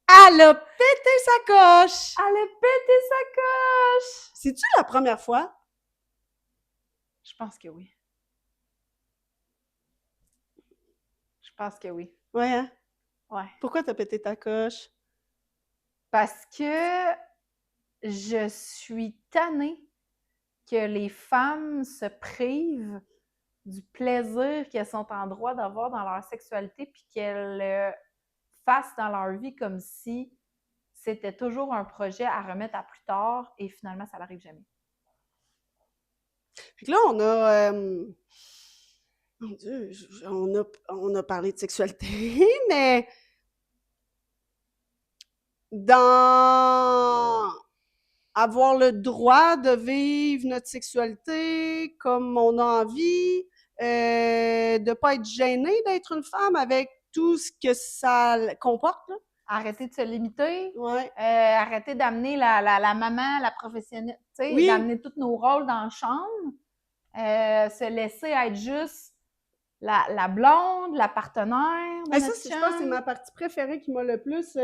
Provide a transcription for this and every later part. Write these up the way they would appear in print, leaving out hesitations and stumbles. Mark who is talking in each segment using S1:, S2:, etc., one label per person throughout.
S1: Elle a pété sa coche!
S2: Elle a pété sa coche!
S1: C'est-tu la première fois?
S2: Je pense que oui. Je pense que oui.
S1: Ouais, hein?
S2: Ouais.
S1: Pourquoi t'as pété ta coche?
S2: Parce que je suis tannée que les femmes se privent du plaisir qu'elles sont en droit d'avoir dans leur sexualité puis qu'elles le fassent dans leur vie comme si c'était toujours un projet à remettre à plus tard et finalement, ça n'arrive jamais.
S1: Fait que là, on a... mon Dieu, on a parlé de sexualité, mais dans avoir le droit de vivre notre sexualité comme on a envie, de pas être gêné d'être une femme avec tout ce que ça comporte, là.
S2: Arrêter de se limiter,
S1: Ouais.
S2: arrêter d'amener la maman, la professionnelle, tu sais,
S1: Oui.
S2: d'amener tous nos rôles dans la chambre, se laisser être juste la blonde, la partenaire de
S1: Et ça,
S2: notre
S1: je pense que c'est
S2: chum.
S1: ma partie préférée qui m'a le plus.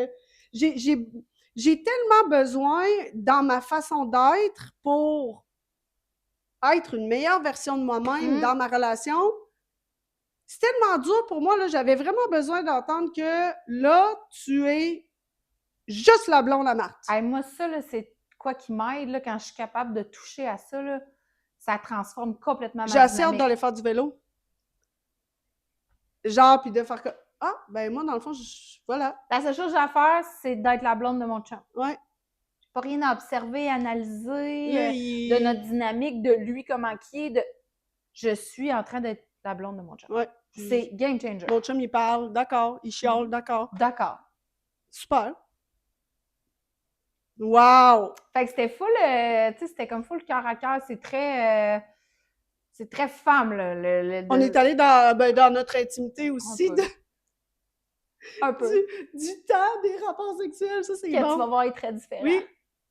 S1: J'ai tellement besoin dans ma façon d'être pour être une meilleure version de moi-même dans ma relation. C'est tellement dur pour moi, là, j'avais vraiment besoin d'entendre que là, tu es juste la blonde à Marthe.
S2: Hey, moi, ça, là, c'est quoi qui m'aide, là, quand je suis capable de toucher à ça, là, ça transforme complètement
S1: J'ai
S2: ma
S1: assez hâte
S2: dynamique.
S1: d'aller faire du vélo. Genre, puis de faire comme, ah, ben moi, dans le fond, voilà.
S2: La seule chose que j'ai à faire, c'est d'être la blonde de mon chum.
S1: Ouais.
S2: J'ai pas rien à observer, analyser
S1: Là,
S2: de notre dynamique, de lui, comment qui est, de... Je suis en train d'être la blonde de mon chum.
S1: Ouais.
S2: C'est game changer.
S1: Mon chum, il parle, d'accord. Il chiale, d'accord.
S2: D'accord.
S1: Super. Wow!
S2: Fait que c'était full, tu sais, c'était comme full cœur à cœur. C'est très femme, là.
S1: On est allé dans notre intimité aussi.
S2: Un peu.
S1: Du temps des rapports sexuels, ça, c'est
S2: Que
S1: bon.
S2: tu vas voir est très différent.
S1: Oui.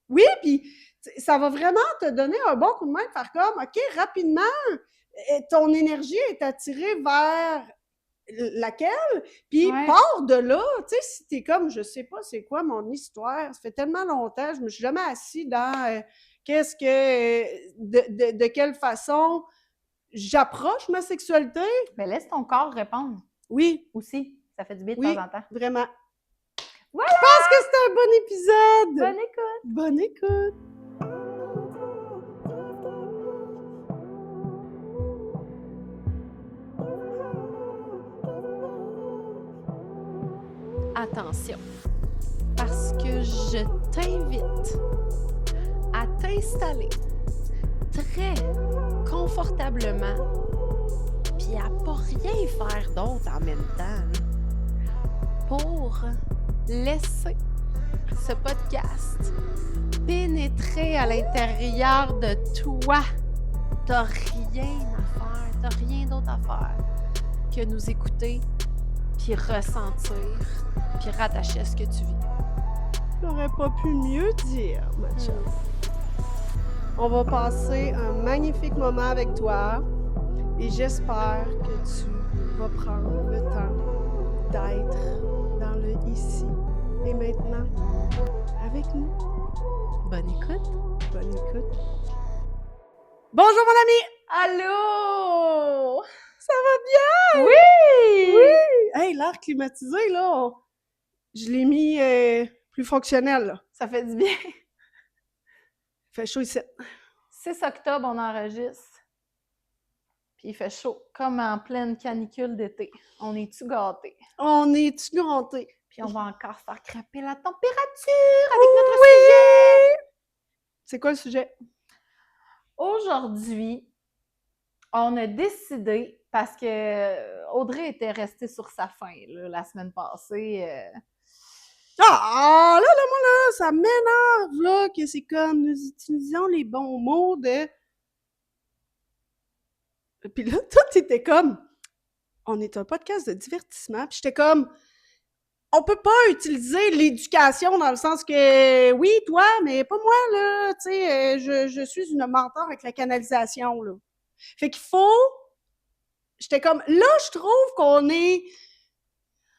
S1: Oui, puis ça va vraiment te donner un bon coup de main de faire comme, OK, rapidement, ton énergie est attirée vers laquelle, puis part de là, tu sais, si t'es comme, je sais pas c'est quoi mon histoire, ça fait tellement longtemps, je me suis jamais assis dans qu'est-ce que, de quelle façon j'approche ma sexualité.
S2: Mais laisse ton corps répondre.
S1: Oui.
S2: Aussi, ça fait du bien de
S1: Oui,
S2: temps en temps.
S1: vraiment.
S2: Voilà!
S1: Je pense que c'est un bon épisode!
S2: Bonne écoute!
S1: Bonne écoute!
S3: Attention, parce que je t'invite à t'installer très confortablement puis à pas rien faire d'autre en même temps là, pour laisser ce podcast pénétrer à l'intérieur de toi. T'as rien à faire, t'as rien d'autre à faire que nous écouter puis ressentir puis rattacher à ce que tu vis.
S1: J'aurais pas pu mieux dire, ma chum. On va passer un magnifique moment avec toi et j'espère que tu vas prendre le temps d'être dans le ici et maintenant avec nous.
S3: Bonne écoute.
S1: Bonne écoute. Bonjour mon ami!
S2: Allô!
S1: Ça va bien?
S2: Oui!
S1: Oui! Hey, l'air climatisé, là, je l'ai mis plus fonctionnel, là.
S2: Ça fait du bien.
S1: Il fait chaud ici.
S2: 6 octobre, on enregistre. Puis il fait chaud, comme en pleine canicule d'été. On est-tu gâtés?
S1: On est-tu gâtés?
S2: Puis on va encore faire craper la température avec notre sujet!
S1: C'est quoi le sujet?
S2: Aujourd'hui, on a décidé, parce que Audrey était restée sur sa faim là, la semaine passée.
S1: Ah, là, moi, là, ça m'énerve, là, que c'est comme, nous utilisons les bons mots de... Puis là, toi, t'étais comme, on est un podcast de divertissement, puis j'étais comme, on peut pas utiliser l'éducation dans le sens que, oui, toi, mais pas moi, là, tu sais, je suis une mentor avec la canalisation, là. Fait qu'il faut... J'étais comme, là, je trouve qu'on est...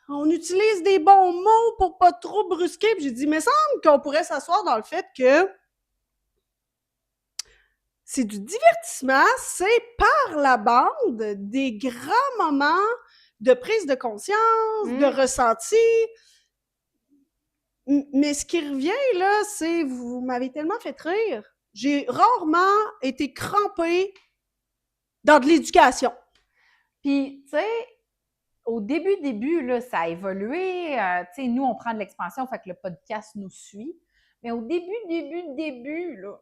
S1: on utilise des bons mots pour pas trop brusquer. Puis j'ai dit, mais semble qu'on pourrait s'asseoir dans le fait que c'est du divertissement, c'est par la bande des grands moments de prise de conscience, de ressenti. Mais ce qui revient, là, c'est, vous m'avez tellement fait rire. J'ai rarement été crampée dans de l'éducation.
S2: Puis, tu sais, au début, là, ça a évolué. Tu sais, nous, on prend de l'expansion, fait que le podcast nous suit. Mais au début, là,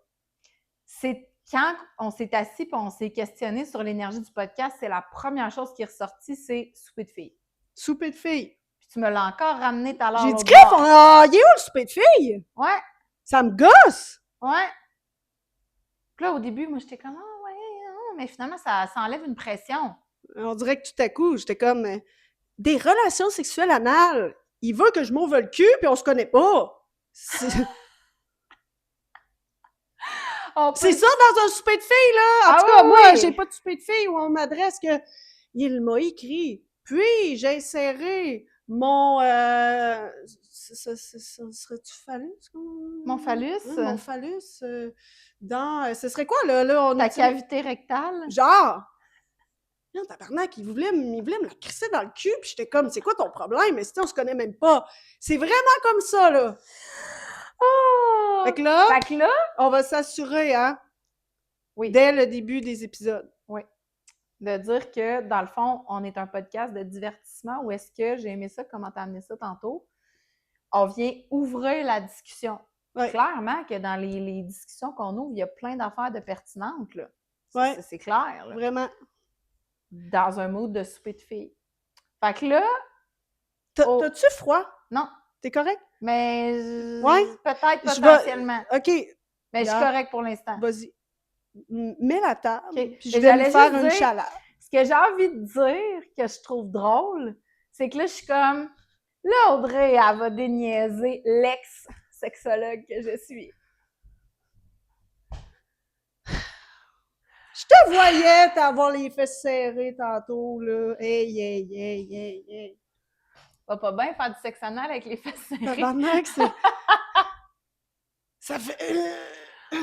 S2: c'est quand on s'est assis et on s'est questionné sur l'énergie du podcast, c'est la première chose qui est ressortie, c'est souper de filles.
S1: Souper de filles.
S2: Puis tu me l'as encore ramené tout à l'heure.
S1: J'ai dit, Crif, il est où le souper de filles?
S2: Ouais.
S1: Ça me gosse!
S2: Ouais. Puis là, au début, moi, j'étais comme, mais finalement, ça enlève une pression.
S1: On dirait que tout à coup, j'étais comme, des relations sexuelles anales. Il veut que je m'ouvre le cul, puis on se connaît pas. C'est ça dans un souper de filles, là! En tout cas, moi, j'ai pas de souper de filles où on m'adresse que... Il m'a écrit. Puis, j'ai inséré mon... serait-tu phallus?
S2: Mon phallus?
S1: Oui, mon phallus dans... ce serait quoi, là?
S2: Ta cavité rectale?
S1: Genre! Non, tabarnak, il voulait me la crisser dans le cul, puis j'étais comme, c'est quoi ton problème? Mais si on se connaît même pas. C'est vraiment comme ça, là.
S2: Oh!
S1: Fait que là,
S2: on
S1: va s'assurer, hein?
S2: Oui.
S1: Dès le début des épisodes.
S2: Oui. De dire que, dans le fond, on est un podcast de divertissement, ou est-ce que, j'ai aimé ça, comment t'as amené ça tantôt, on vient ouvrir la discussion.
S1: Ouais.
S2: Clairement que dans les discussions qu'on ouvre, il y a plein d'affaires de pertinentes, là.
S1: Ouais.
S2: C'est clair, là.
S1: Vraiment.
S2: Dans un mood de souper de filles. Fait que là...
S1: T'as-tu froid?
S2: Non.
S1: T'es correct?
S2: Mais...
S1: Ouais?
S2: Peut-être, potentiellement.
S1: OK.
S2: Mais je suis correcte pour l'instant.
S1: Vas-y. Mets la table,
S2: okay.
S1: Puis je vais me faire une chaleur.
S2: Ce que j'ai envie de dire, que je trouve drôle, c'est que là, je suis comme... Là, Audrey, elle va déniaiser l'ex-sexologue que je suis.
S1: Je te voyais t'avoir les fesses serrées tantôt, là. Hey.
S2: Va pas bien faire du sexe anal avec les fesses serrées.
S1: Tabarnak, c'est... Ça fait...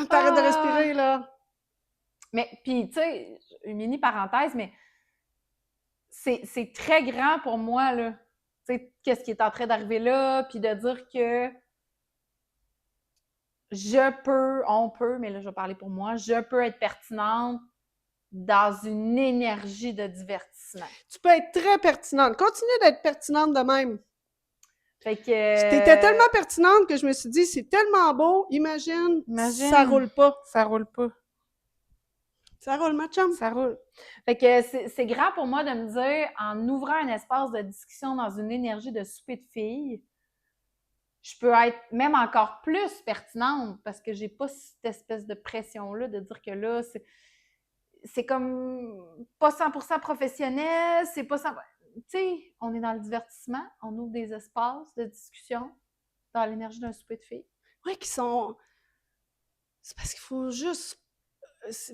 S1: T'arrêtes de respirer, là.
S2: Mais, puis, tu sais, une mini parenthèse, mais c'est très grand pour moi, là. Tu sais, qu'est-ce qui est en train d'arriver là, puis de dire que on peut, mais là, je vais parler pour moi, je peux être pertinente dans une énergie de divertissement.
S1: Tu peux être très pertinente. Continue d'être pertinente de même.
S2: Fait que...
S1: T'étais tellement pertinente que je me suis dit, c'est tellement beau, imagine, ça roule pas.
S2: Ça roule pas.
S1: Ça roule, ma chum.
S2: Ça roule. Fait que c'est grand pour moi de me dire, en ouvrant un espace de discussion dans une énergie de souper de filles, je peux être même encore plus pertinente parce que j'ai pas cette espèce de pression-là de dire que là, c'est comme pas 100% professionnel, c'est pas 100%... Tu sais, on est dans le divertissement, on ouvre des espaces de discussion dans l'énergie d'un souper de filles.
S1: Oui, qui sont... C'est parce qu'il faut juste...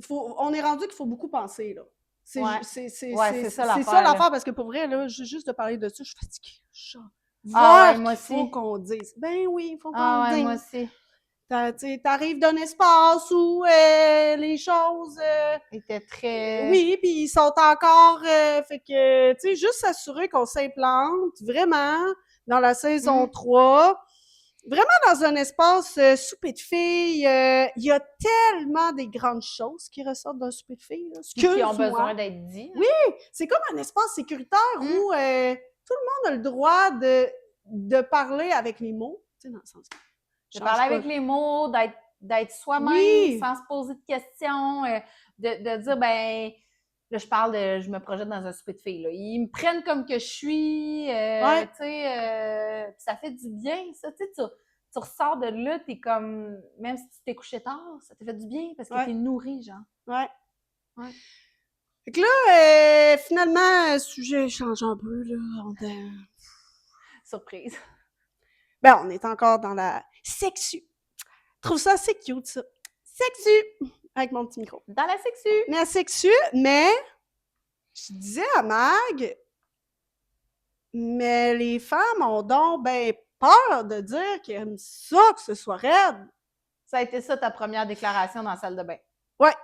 S1: On est rendu qu'il faut beaucoup penser, là. C'est ça l'affaire, parce que pour vrai, là, juste de parler de ça, je suis fatiguée.
S2: Moi aussi.
S1: Il faut qu'on dise. Ben oui, il faut qu'on
S2: le dise.
S1: Moi
S2: aussi.
S1: T'arrives d'un espace où les choses...
S2: étaient très...
S1: Oui, puis ils sont encore... fait que, tu sais, juste s'assurer qu'on s'implante vraiment dans la saison 3. Vraiment dans un espace souper de filles. Il y a tellement des grandes choses qui ressortent d'un souper de filles. Là.
S2: Qui ont besoin d'être dit.
S1: Oui, c'est comme un espace sécuritaire où tout le monde a le droit de parler avec les mots. Tu sais, dans le sens que...
S2: De parler avec les mots, d'être soi-même, sans se poser de questions, de dire, ben, là, je me projette dans un souper de filles, là. Ils me prennent comme que je suis, tu sais, ça fait du bien, ça, tu sais, tu ressors de là, t'es comme, même si tu t'es couché tard, ça te fait du bien parce que t'es nourri, genre.
S1: Ouais. Fait que là, finalement, le sujet change un peu, là.
S2: Surprise.
S1: Ben, on est encore dans la sexu. Je trouve ça assez cute, ça. Sexu! Avec mon petit micro.
S2: Dans la sexu!
S1: Mais la sexu, mais je disais à Mag, Mais les femmes ont donc ben peur de dire qu'elles aiment ça, que ce soit raide.
S2: Ça a été ça ta première déclaration dans la salle de bain.
S1: Ouais.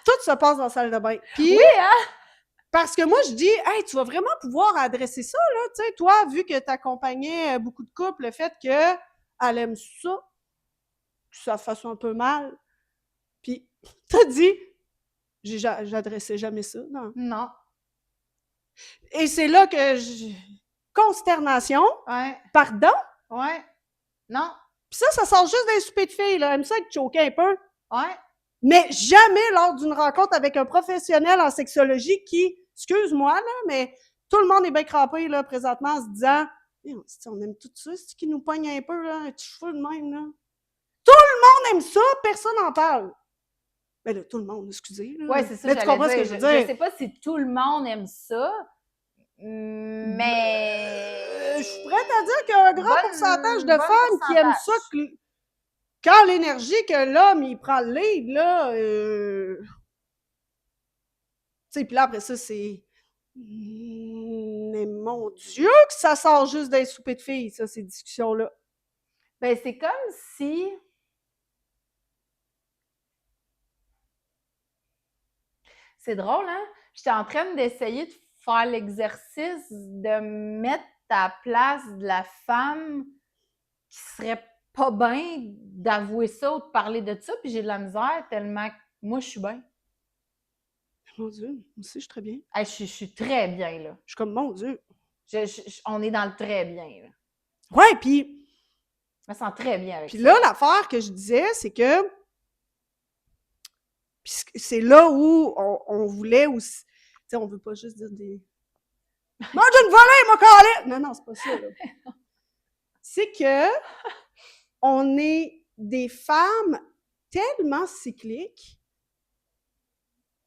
S1: Tout se passe dans la salle de bain. Puis,
S2: Oui, hein?
S1: parce que moi, je dis, hey, tu vas vraiment pouvoir adresser ça, là, tu sais, toi, vu que tu accompagnais beaucoup de couples, le fait qu'elle aime ça, que ça fasse un peu mal. Puis, t'as dit, j'adressais jamais ça, non.
S2: Non.
S1: Et c'est là que consternation,
S2: Ouais.
S1: pardon.
S2: Ouais. Non.
S1: Puis ça sort juste d'un souper de filles, là. Elle aime ça être choquée un peu.
S2: Ouais.
S1: Mais jamais lors d'une rencontre avec un professionnel en sexologie qui, excuse-moi, là, mais tout le monde est bien crampé, là, présentement, en se disant, on aime tout ça, c'est qui nous pogne un peu, là, un petit cheveu de même, là. Tout le monde aime ça, personne n'en parle. Ben là, tout le monde, excusez, là.
S2: Ouais, c'est ça,
S1: mais tu comprends ce que je veux dire?
S2: Je sais pas si tout le monde aime ça, mais...
S1: Je suis prête à dire qu'il y a un grand pourcentage de femmes qui aiment ça, quand l'énergie que l'homme, il prend le lead, là, tu sais, puis là, après ça, c'est... Mais mon Dieu, que ça sort juste d'un souper de filles, ça, ces discussions-là.
S2: Ben, c'est comme si... C'est drôle, hein? J'étais en train d'essayer de faire l'exercice de mettre à la place de la femme qui serait pas bien d'avouer ça ou de parler de ça, puis j'ai de la misère tellement que moi, je suis bien.
S1: Mon Dieu, moi aussi, je suis très bien.
S2: Hey, je suis très bien, là.
S1: Je suis comme, mon Dieu.
S2: On est dans le très bien, là.
S1: Ouais, puis...
S2: Je me sens très bien avec ça.
S1: Puis là, l'affaire que je disais, c'est que... Puis c'est là où on voulait aussi... Tu sais, on veut pas juste dire des... Mange une volée, mon calé! Non, non, c'est pas ça, là. C'est que on est des femmes tellement cycliques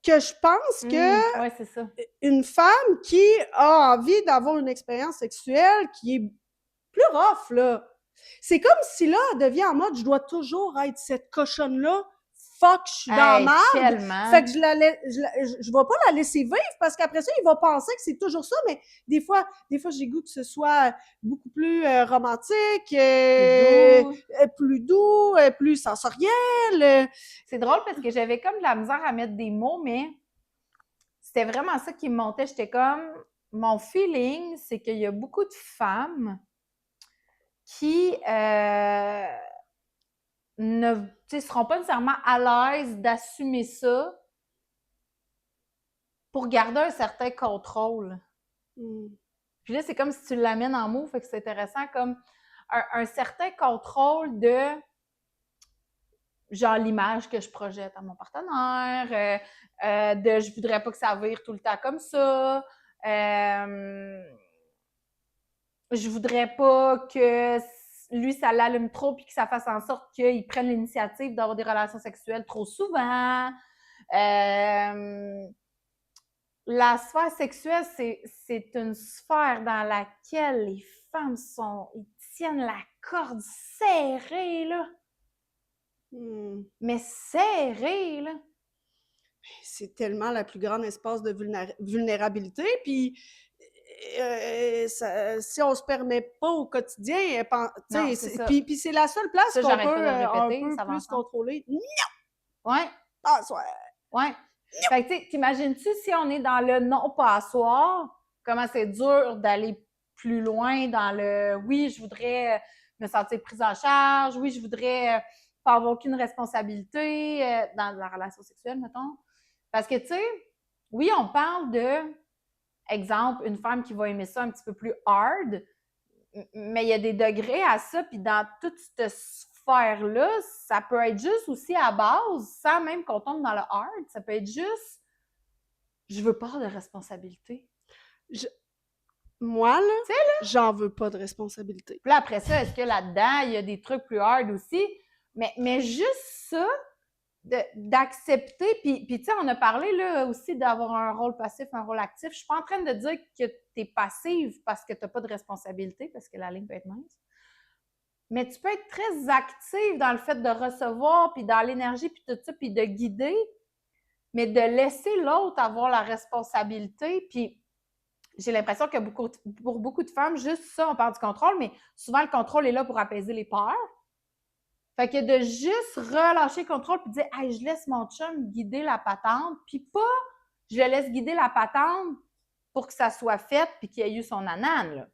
S1: que je pense que
S2: ouais, c'est ça.
S1: Une femme qui a envie d'avoir une expérience sexuelle qui est plus rough, là. C'est comme si là, elle devient en mode, je dois toujours être cette cochonne-là. Fuck, je suis dans la merde.
S2: Tellement.
S1: Fait que je vais pas la laisser vivre parce qu'après ça, il va penser que c'est toujours ça, mais des fois j'ai goût que ce soit beaucoup plus romantique, plus doux, plus sensoriel.
S2: C'est drôle parce que j'avais comme de la misère à mettre des mots, mais c'était vraiment ça qui me montait. J'étais comme, mon feeling, c'est qu'il y a beaucoup de femmes qui ne seront pas nécessairement à l'aise d'assumer ça pour garder un certain contrôle. Puis là, c'est comme si tu l'amènes en mots, fait que c'est intéressant, comme un certain contrôle de genre l'image que je projette à mon partenaire, de je voudrais pas que ça vire tout le temps comme ça, je voudrais pas que lui, ça l'allume trop puis que ça fasse en sorte qu'il prenne l'initiative d'avoir des relations sexuelles trop souvent. La sphère sexuelle, c'est une sphère dans laquelle les femmes ils tiennent la corde serrée, là. Mais serrée, là.
S1: C'est tellement la plus grande espace de vulnérabilité, puis si on se permet pas au quotidien, puis c'est la seule place qu'on peut un peu plus contrôler. Non!
S2: Ouais.
S1: Passoire!
S2: Ouais. Fait que, tu sais, t'imagines-tu si on est dans le non-passoire, comment c'est dur d'aller plus loin dans le « oui, je voudrais me sentir prise en charge, oui, je voudrais pas avoir aucune responsabilité dans la relation sexuelle, mettons. » Parce que, tu sais, oui, on parle de, exemple, une femme qui va aimer ça un petit peu plus hard, mais il y a des degrés à ça, puis dans toute cette sphère-là, ça peut être juste aussi à base, sans même qu'on tombe dans le hard, ça peut être juste « je veux pas de responsabilité ».
S1: Moi, là, j'en veux pas de responsabilité.
S2: Puis là, après ça, est-ce que là-dedans, il y a des trucs plus hard aussi? Mais juste ça, d'accepter, puis tu sais, on a parlé là aussi d'avoir un rôle passif, un rôle actif. Je suis pas en train de dire que t'es passive parce que t'as pas de responsabilité, parce que la ligne peut être mince. Mais tu peux être très active dans le fait de recevoir, puis dans l'énergie, puis tout ça, puis de guider, mais de laisser l'autre avoir la responsabilité, puis j'ai l'impression que pour beaucoup de femmes, juste ça, on parle du contrôle, mais souvent, le contrôle est là pour apaiser les peurs. Fait que de juste relâcher le contrôle puis dire « Hey, je laisse mon chum guider la patente », puis pas « Je le laisse guider la patente pour que ça soit fait puis qu'il ait eu son anane, là. »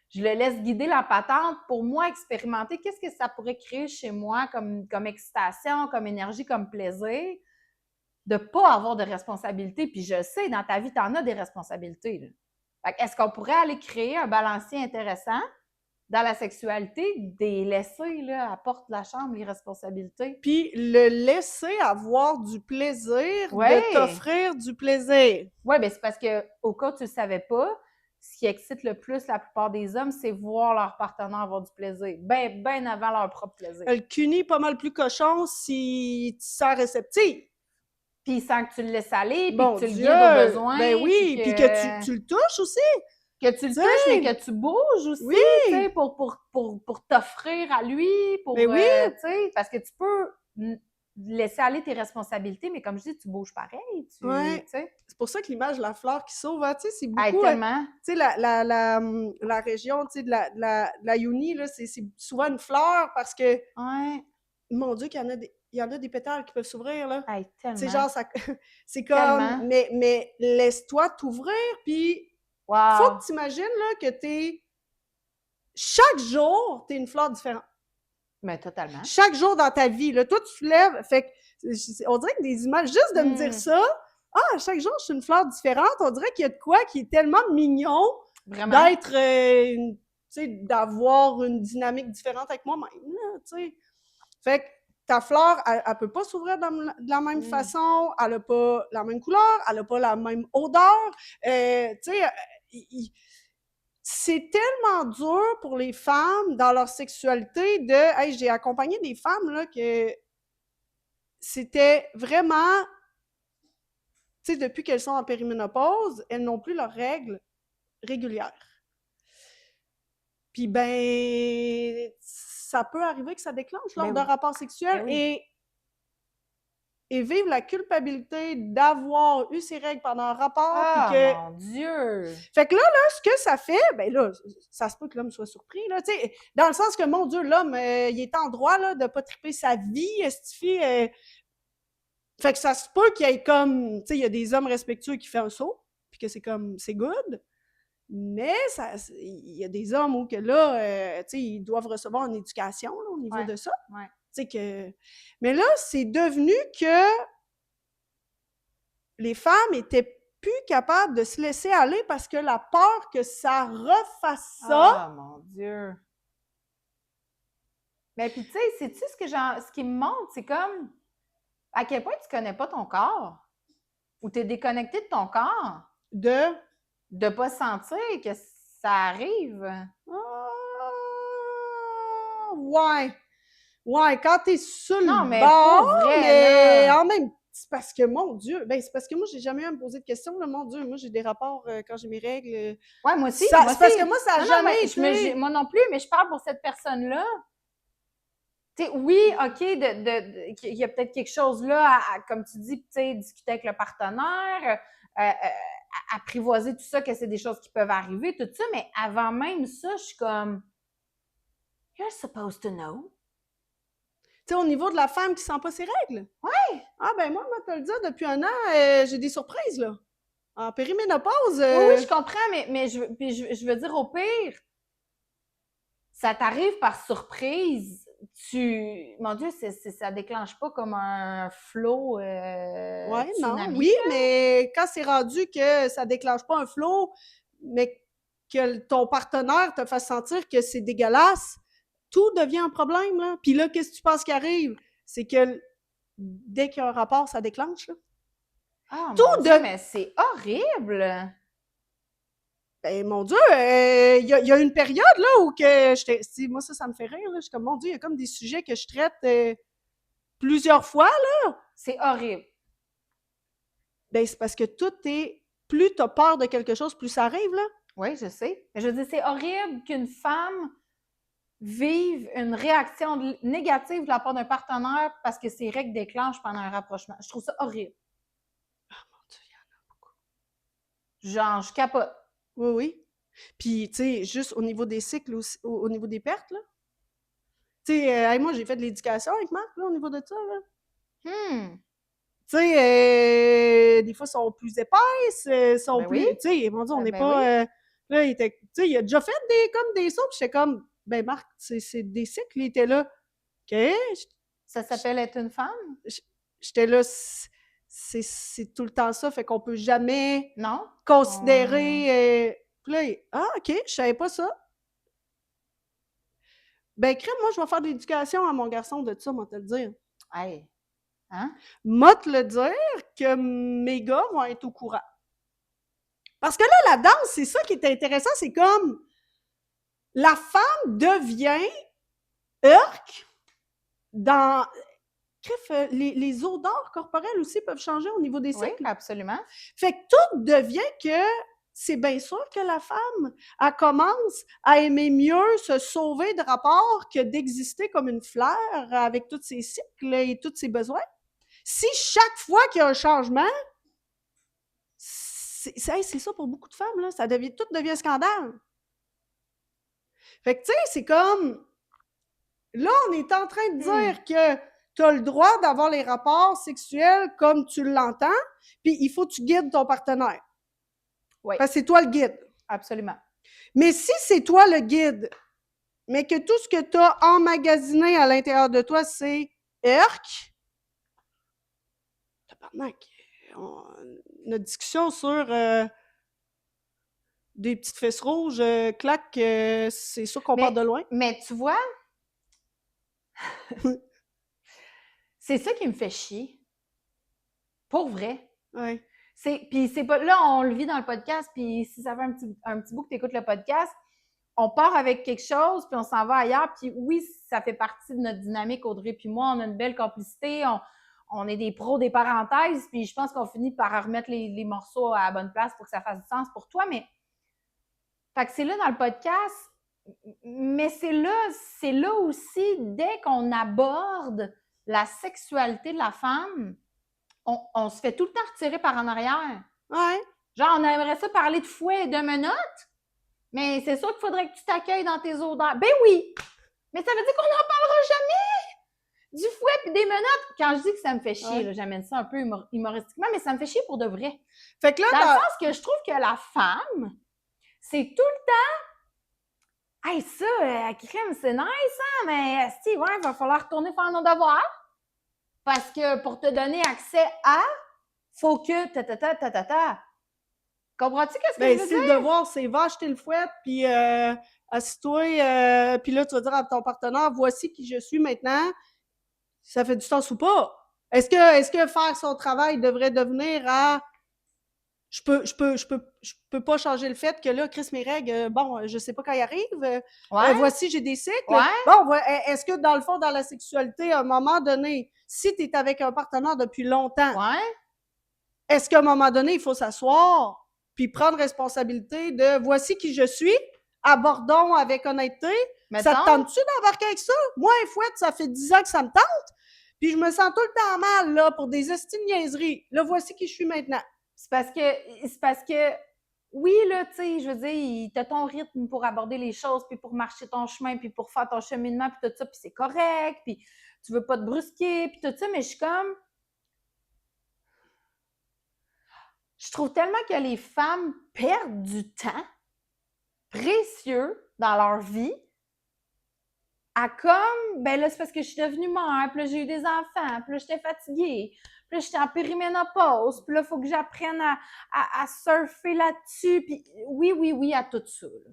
S2: Je le laisse guider la patente pour moi expérimenter qu'est-ce que ça pourrait créer chez moi comme excitation, comme énergie, comme plaisir, de pas avoir de responsabilité. Puis je sais, dans ta vie, tu en as des responsabilités, là. Fait que est-ce qu'on pourrait aller créer un balancier intéressant dans la sexualité, des laisser là, à la porte de la chambre les responsabilités?
S1: Puis le laisser avoir du plaisir,
S2: Ouais.
S1: de t'offrir du plaisir.
S2: Oui, bien c'est parce que au cas où tu ne le savais pas, ce qui excite le plus la plupart des hommes, c'est voir leur partenaire avoir du plaisir, bien avant leur propre plaisir.
S1: Le cuni est pas mal plus cochon si tu sens réceptif.
S2: Puis sans que tu le laisses aller, puis
S1: Bon
S2: que tu le
S1: Dieu,
S2: guides au besoin.
S1: ben oui, puis que tu le touches aussi.
S2: Que tu le
S1: T'sais.
S2: touches, mais que tu bouges aussi,
S1: Oui.
S2: tu sais, pour t'offrir à lui, pour,
S1: Ben oui.
S2: tu sais, parce que tu peux laisser aller tes responsabilités, mais comme je dis, tu bouges pareil,
S1: Ouais.
S2: tu sais.
S1: C'est pour ça que l'image de la fleur qui sauve, hein, tu sais, c'est beaucoup...
S2: Hey, tellement.
S1: Tu sais, la région, tu sais, de la Yoni, là, c'est souvent une fleur parce que...
S2: Ouais.
S1: Mon Dieu, qu'il y en a des pétales qui peuvent s'ouvrir, là.
S2: Hey, tellement.
S1: C'est genre, ça, c'est comme...
S2: Tellement.
S1: Mais laisse-toi t'ouvrir, puis
S2: Wow.
S1: faut que tu imagines, là, que t'es... Chaque jour, t'es une fleur différente.
S2: Mais totalement.
S1: Chaque jour dans ta vie, là, toi, tu te lèves, fait que, on dirait que des images, juste de me dire ça, chaque jour, je suis une fleur différente, on dirait qu'il y a de quoi qui est tellement mignon
S2: Vraiment.
S1: d'être, tu sais, d'avoir une dynamique différente avec moi-même, là, tu sais. Fait que ta fleur, elle peut pas s'ouvrir de la même façon, elle a pas la même couleur, elle a pas la même odeur, tu sais, c'est tellement dur pour les femmes dans leur sexualité de... Hey, j'ai accompagné des femmes, là, que c'était vraiment... Tu sais, depuis qu'elles sont en périménopause, elles n'ont plus leurs règles régulières. Puis, ben, ça peut arriver que ça déclenche lors d'un rapport sexuel et vivre la culpabilité d'avoir eu ces règles pendant un rapport.
S2: Ah,
S1: que...
S2: mon Dieu!
S1: Fait que là, ce que ça fait, ben là, ça se peut que l'homme soit surpris, là, tu sais, dans le sens que, mon Dieu, l'homme, il est en droit, là, de pas triper sa vie, estifie. Fait que ça se peut qu'il y ait comme, tu sais, il y a des hommes respectueux qui font un saut, puis que c'est comme, c'est good. Mais il y a des hommes où que là, tu sais, ils doivent recevoir une éducation, là, au niveau de ça.
S2: Ouais.
S1: Mais là, c'est devenu que les femmes étaient plus capables de se laisser aller parce que la peur que ça refasse ça...
S2: Ah, mon Dieu! Mais puis, tu sais, sais-tu ce qui me montre? C'est comme à quel point tu connais pas ton corps ou tu es déconnecté de ton corps. De pas sentir que ça arrive.
S1: Ouais, quand t'es sur le
S2: non, mais
S1: bord,
S2: pas vrai,
S1: mais
S2: là.
S1: en même temps, c'est parce que, mon Dieu, c'est parce que moi, j'ai jamais eu à me poser de questions, là, mon Dieu, moi, j'ai des rapports quand j'ai mes règles.
S2: Ouais, moi aussi.
S1: C'est parce que moi, ça a jamais été...
S2: moi non plus, mais je parle pour cette personne-là. Tu sais, oui, OK, il y a peut-être quelque chose là, comme tu dis, tu sais, discuter avec le partenaire, apprivoiser tout ça, que c'est des choses qui peuvent arriver, tout ça, mais avant même ça, je suis comme, you're supposed to know.
S1: Tu sais, au niveau de la femme qui sent pas ses règles.
S2: Ouais.
S1: Ah, ben moi, je vais te le dire, depuis un an, j'ai des surprises, là. En périménopause...
S2: Oui, je comprends, mais je veux dire, au pire, ça t'arrive par surprise. Mon Dieu, ça déclenche pas comme un flot tsunami.
S1: Non, oui, mais quand c'est rendu que ça déclenche pas un flot, mais que ton partenaire te fasse sentir que c'est dégueulasse, tout devient un problème, là. Puis là, qu'est-ce que tu penses qui arrive? C'est que dès qu'il y a un rapport, ça déclenche, là.
S2: Ah, mon Dieu, mais c'est horrible!
S1: Ben, mon Dieu, il y a une période, là, où que moi, ça me fait rire, là. Je suis comme, mon Dieu, il y a comme des sujets que je traite plusieurs fois, là.
S2: C'est horrible.
S1: Ben, c'est parce que tout est... Plus t'as peur de quelque chose, plus ça arrive, là.
S2: Oui, je sais. Mais je veux dire, c'est horrible qu'une femme vive une réaction négative de la part d'un partenaire parce que ses règles déclenchent pendant un rapprochement. Je trouve ça horrible.
S1: Ah, mon Dieu, il y en a beaucoup.
S2: Genre, je capote.
S1: Oui, oui. Puis, tu sais, juste au niveau des cycles, aussi, au niveau des pertes, là. Tu sais, hey, moi, j'ai fait de l'éducation avec Marc, là, au niveau de ça, là.
S2: Hmm.
S1: Tu sais, des fois, sont plus épaisses, sont
S2: Ben
S1: plus...
S2: oui.
S1: Tu sais, mon Dieu, on n'est
S2: Ben oui.
S1: pas... là, il était... Tu sais, il a déjà fait comme des sauts, puis j'étais comme, ben Marc, c'est des cycles, il était là. OK?
S2: Ça s'appelle être une femme?
S1: J'étais là, c'est tout le temps ça, fait qu'on peut jamais
S2: Non?
S1: considérer... Puis là, ah, OK, je savais pas ça. Ben, crème, moi, je vais faire de l'éducation à mon garçon de ça, moi, te le dire.
S2: Hey. Hein?
S1: Moi, te le dire que mes gars vont être au courant. Parce que là, la danse, c'est ça qui est intéressant, c'est comme la femme devient dans... Bref, les odeurs corporelles aussi peuvent changer au niveau des
S2: Oui,
S1: cycles.
S2: absolument.
S1: Fait que tout devient que c'est bien sûr que la femme, elle commence à aimer mieux se sauver de rapport que d'exister comme une fleur avec tous ses cycles et tous ses besoins. Si chaque fois qu'il y a un changement, c'est ça pour beaucoup de femmes, là, tout devient scandale. Fait que, tu sais, c'est comme... Là, on est en train de dire que tu as le droit d'avoir les rapports sexuels comme tu l'entends, puis il faut que tu guides ton partenaire.
S2: Oui.
S1: Parce que c'est toi le guide.
S2: Absolument.
S1: Mais si c'est toi le guide, mais que tout ce que tu as emmagasiné à l'intérieur de toi, c'est Herc, tabarnak, notre discussion sur des petites fesses rouges, clac, c'est sûr qu'on part de loin.
S2: Mais tu vois, c'est ça qui me fait chier. Pour vrai.
S1: Ouais.
S2: Puis c'est pas... Là, on le vit dans le podcast, puis si ça fait un petit bout que tu écoutes le podcast, on part avec quelque chose, puis on s'en va ailleurs, puis oui, ça fait partie de notre dynamique, Audrey puis moi, on a une belle complicité, on est des pros des parenthèses, puis je pense qu'on finit par remettre les morceaux à la bonne place pour que ça fasse du sens pour toi, mais fait que c'est là dans le podcast, mais c'est là aussi, dès qu'on aborde la sexualité de la femme, on se fait tout le temps retirer par en arrière.
S1: Ouais.
S2: Genre, on aimerait ça parler de fouet et de menottes, mais c'est sûr qu'il faudrait que tu t'accueilles dans tes odeurs. Ben oui! Mais ça veut dire qu'on n'en parlera jamais! Du fouet et des menottes. Quand je dis que ça me fait chier, là, j'amène ça un peu humoristiquement, mais ça me fait chier pour de vrai.
S1: Fait que là,
S2: dans le sens que je trouve que la femme, c'est tout le temps... Hey, ça, crème, c'est nice, hein? Mais, Steve, ouais, il va falloir retourner faire nos devoirs. Parce que pour te donner accès à, faut que ta. Comprends-tu qu'est-ce que je veux
S1: si le
S2: dire?
S1: devoir, c'est va acheter le fouet, puis assis-toi, puis là, tu vas dire à ton partenaire, voici qui je suis maintenant. Ça fait du sens ou pas? Est-ce que faire son travail devrait devenir à je peux pas changer le fait que là, Chris, mes règles, bon, je sais pas quand ils arrivent. Voici, j'ai des cycles.
S2: Ouais.
S1: Bon, est-ce que dans le fond, dans la sexualité, à un moment donné, si tu es avec un partenaire depuis longtemps, est-ce qu'à un moment donné, il faut s'asseoir puis prendre responsabilité de voici qui je suis, abordons avec honnêteté. Ça te tente-tu d'embarquer avec ça? Moi, fouette, ça fait 10 ans que ça me tente, puis je me sens tout le temps mal là pour des niaiseries. Là, voici qui je suis maintenant.
S2: C'est parce que, oui, là, tu sais, je veux dire, t'as ton rythme pour aborder les choses, puis pour marcher ton chemin, puis pour faire ton cheminement, puis tout ça, puis c'est correct, puis tu veux pas te brusquer, puis tout ça, mais je suis comme... Je trouve tellement que les femmes perdent du temps précieux dans leur vie à comme, ben là, c'est parce que je suis devenue mère, puis là, j'ai eu des enfants, puis là, j'étais fatiguée, puis là, j'étais en périménopause, puis là, il faut que j'apprenne à surfer là-dessus, puis oui, à tout ça. Là.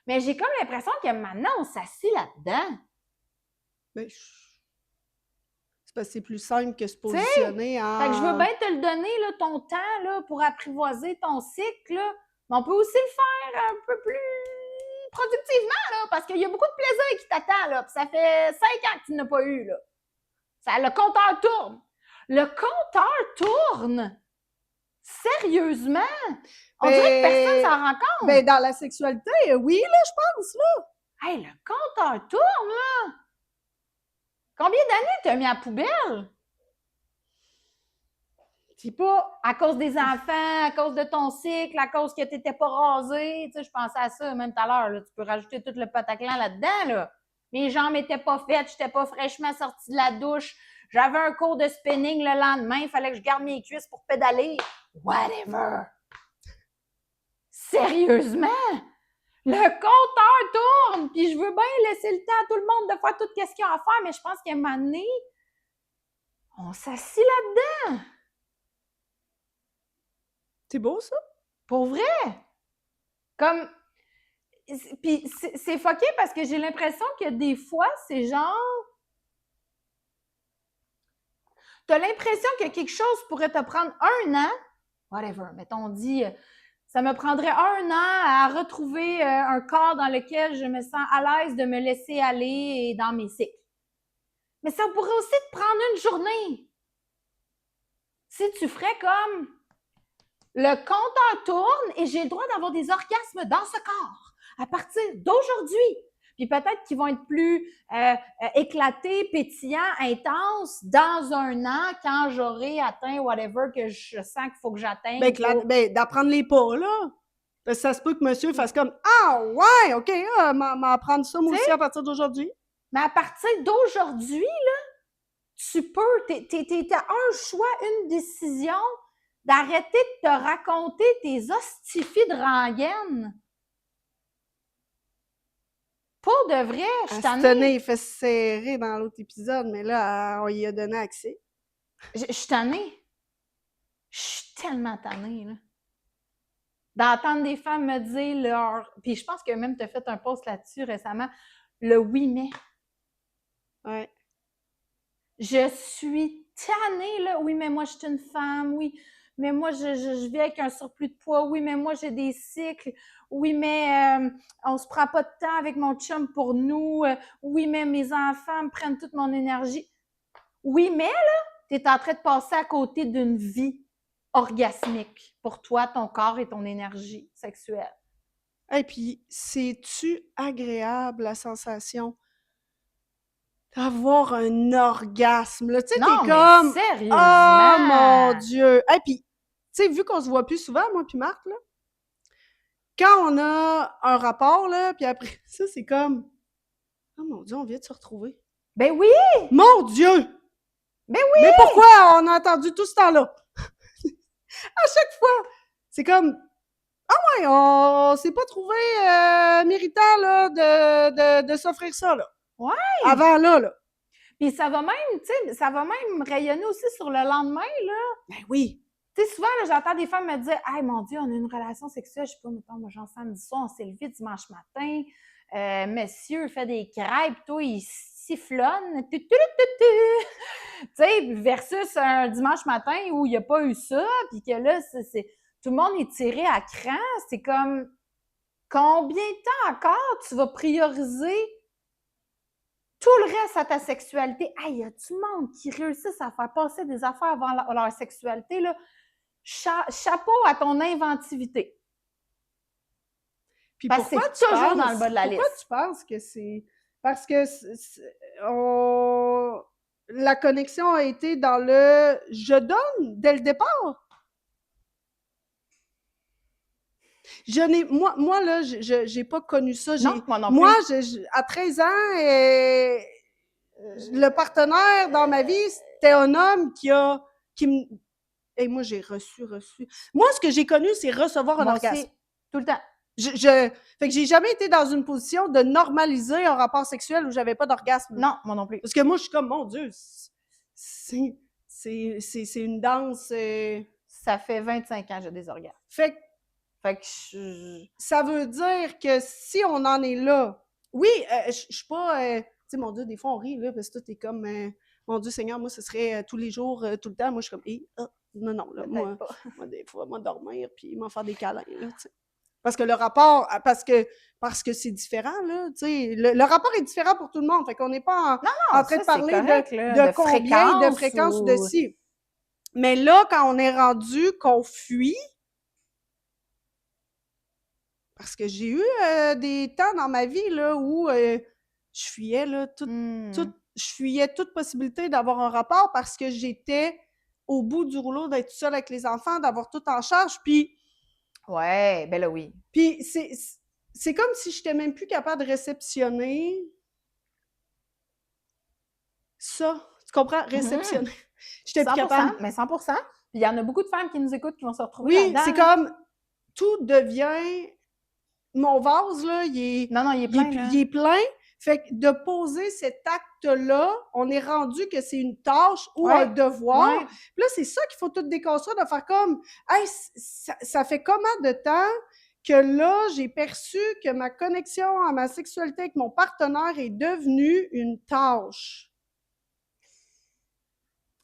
S2: Mais j'ai comme l'impression que maintenant, on s'assit là-dedans.
S1: Ben, c'est parce que c'est plus simple que se positionner en...
S2: Fait que je veux bien te le donner, là, ton temps, là, pour apprivoiser ton cycle, là, mais on peut aussi le faire un peu plus productivement, là, parce qu'il y a beaucoup de plaisir qui t'attend, là, puis ça fait 5 ans que tu n'as pas eu, là. Le compteur tourne. Le compteur tourne! Sérieusement! On dirait que personne s'en rend compte!
S1: Ben, dans la sexualité, oui, là, je pense, là!
S2: Hey, le compteur tourne, là! Combien d'années t'as mis à la poubelle?
S1: C'est pas...
S2: À cause des enfants, à cause de ton cycle, à cause que tu n'étais pas rasé. Tu sais, je pensais à ça même tout à l'heure. Là. Tu peux rajouter tout le pataclan là-dedans. Là. Mes jambes n'étaient pas faites, je n'étais pas fraîchement sortie de la douche. J'avais un cours de spinning le lendemain, il fallait que je garde mes cuisses pour pédaler. Whatever! Sérieusement? Le compteur tourne, puis je veux bien laisser le temps à tout le monde de faire tout ce qu'il y a à faire, mais je pense qu'à un moment donné, on s'assit là-dedans.
S1: C'est beau, ça?
S2: Pour vrai? Comme... Puis c'est fucké parce que j'ai l'impression que des fois, c'est genre... T'as l'impression que quelque chose pourrait te prendre 1 an, whatever, mettons, on dit, ça me prendrait 1 an à retrouver un corps dans lequel je me sens à l'aise de me laisser aller dans mes cycles. Mais ça pourrait aussi te prendre 1 journée. Si tu ferais comme le compteur tourne et j'ai le droit d'avoir des orgasmes dans ce corps à partir d'aujourd'hui. Puis peut-être qu'ils vont être plus éclatés, pétillants, intenses dans 1 an quand j'aurai atteint whatever que je sens qu'il faut que j'atteigne.
S1: Ben, d'apprendre les pas, là. Parce que ça se peut que monsieur fasse comme « Ah, ouais, OK, m'apprendre ça, moi aussi, à partir d'aujourd'hui. »
S2: Mais à partir d'aujourd'hui, là, tu peux, t'as un choix, une décision d'arrêter de te raconter tes hostifies de rengaine. Pour de vrai, je t'en ai...
S1: tenait les fesses serrées dans l'autre épisode, mais là, on y a donné accès.
S2: Je suis tannée. Je suis tellement tannée, là. D'entendre des femmes me dire leur... Puis je pense que même tu as fait un post là-dessus récemment, le « oui, mais ».
S1: Ouais.
S2: Je suis tannée, là. Oui, mais moi, je suis une femme. Oui, mais moi, je vis avec un surplus de poids. Oui, mais moi, j'ai des cycles. Oui, mais on se prend pas de temps avec mon chum pour nous. Oui, mais mes enfants me prennent toute mon énergie. Oui, mais là, tu es en train de passer à côté d'une vie orgasmique pour toi, ton corps et ton énergie sexuelle.
S1: Et puis, c'est-tu agréable, la sensation d'avoir un orgasme, là? Tu sais, t'es comme...
S2: sérieusement!
S1: Oh, mon Dieu! Et puis, tu sais, vu qu'on se voit plus souvent, moi puis Marc, là, quand on a un rapport, là, puis après ça, c'est comme... Oh, mon Dieu, on vient de se retrouver.
S2: Ben oui!
S1: Mon Dieu!
S2: Ben oui!
S1: Mais pourquoi on a attendu tout ce temps-là? À chaque fois! C'est comme... Ah ouais, on s'est pas trouvé méritant, là, de s'offrir ça, là.
S2: Ouais!
S1: Avant là.
S2: Puis ça va même, tu sais, ça va même rayonner aussi sur le lendemain, là.
S1: Ben oui!
S2: Tu sais, souvent, là, j'entends des femmes me dire « Hey, mon Dieu, on a une relation sexuelle, je sais pas, mettons, moi, j'en samedi soir, on s'est levé dimanche matin, monsieur fait des crêpes, toi, il sifflonne, tu sais, versus un dimanche matin où il n'y a pas eu ça, puis que là, tout le monde est tiré à cran, c'est comme combien de temps encore tu vas prioriser tout le reste à ta sexualité? Hey, il y a du monde qui réussissent à faire passer des affaires avant leur sexualité, là. Chapeau à ton inventivité.
S1: Puis
S2: parce que c'est toujours dans le bas de la liste.
S1: Pourquoi tu penses que c'est... Parce que la connexion a été dans le « je donne » dès le départ. Moi, là, j'ai pas connu ça.
S2: Non, moi non plus.
S1: Moi, à 13 ans, le partenaire dans ma vie, c'était un homme et moi, j'ai reçu. Moi, ce que j'ai connu, c'est recevoir un orgasme.
S2: Aussi, tout le temps.
S1: Fait que j'ai jamais été dans une position de normaliser un rapport sexuel où j'avais pas d'orgasme.
S2: Non, moi non plus.
S1: Parce que moi, je suis comme, mon Dieu, c'est une danse.
S2: Ça fait 25 ans que j'ai des orgasmes.
S1: Fait que ça veut dire que si on en est là, oui, je suis pas... tu sais, mon Dieu, des fois, on rit, là, parce que toi, t'es comme... mon Dieu Seigneur, moi, ce serait tous les jours, tout le temps. Moi, je suis comme, non, là, moi, des fois, moi, dormir, puis m'en faire des câlins, là, tu sais. Parce que le rapport, parce que c'est différent, là, tu sais, le rapport est différent pour tout le monde, fait qu'on n'est pas en train de parler correct, de combien, de fréquence ou de si. Mais là, quand on est rendu qu'on fuit, parce que j'ai eu des temps dans ma vie, là, où je fuyais, là, je fuyais toute possibilité d'avoir un rapport parce que j'étais au bout du rouleau d'être seule avec les enfants, d'avoir tout en charge, puis
S2: Ouais, ben là, oui.
S1: Puis c'est comme si je n'étais même plus capable de réceptionner ça. Tu comprends? Réceptionner. J'étais plus
S2: 100%,
S1: capable.
S2: mais 100%. Puis il y en a beaucoup de femmes qui nous écoutent qui vont se retrouver
S1: Oui,
S2: là-dedans.
S1: c'est
S2: là.
S1: comme tout devient. Mon vase, là, il est,
S2: Non, il est plein, là.
S1: il est plein. Fait que de poser cet acte-là, on est rendu que c'est une tâche ou un devoir.
S2: Ouais.
S1: Puis là, c'est ça qu'il faut tout déconstruire, de faire comme, hey, ça fait combien de temps que là, j'ai perçu que ma connexion à ma sexualité avec mon partenaire est devenue une tâche.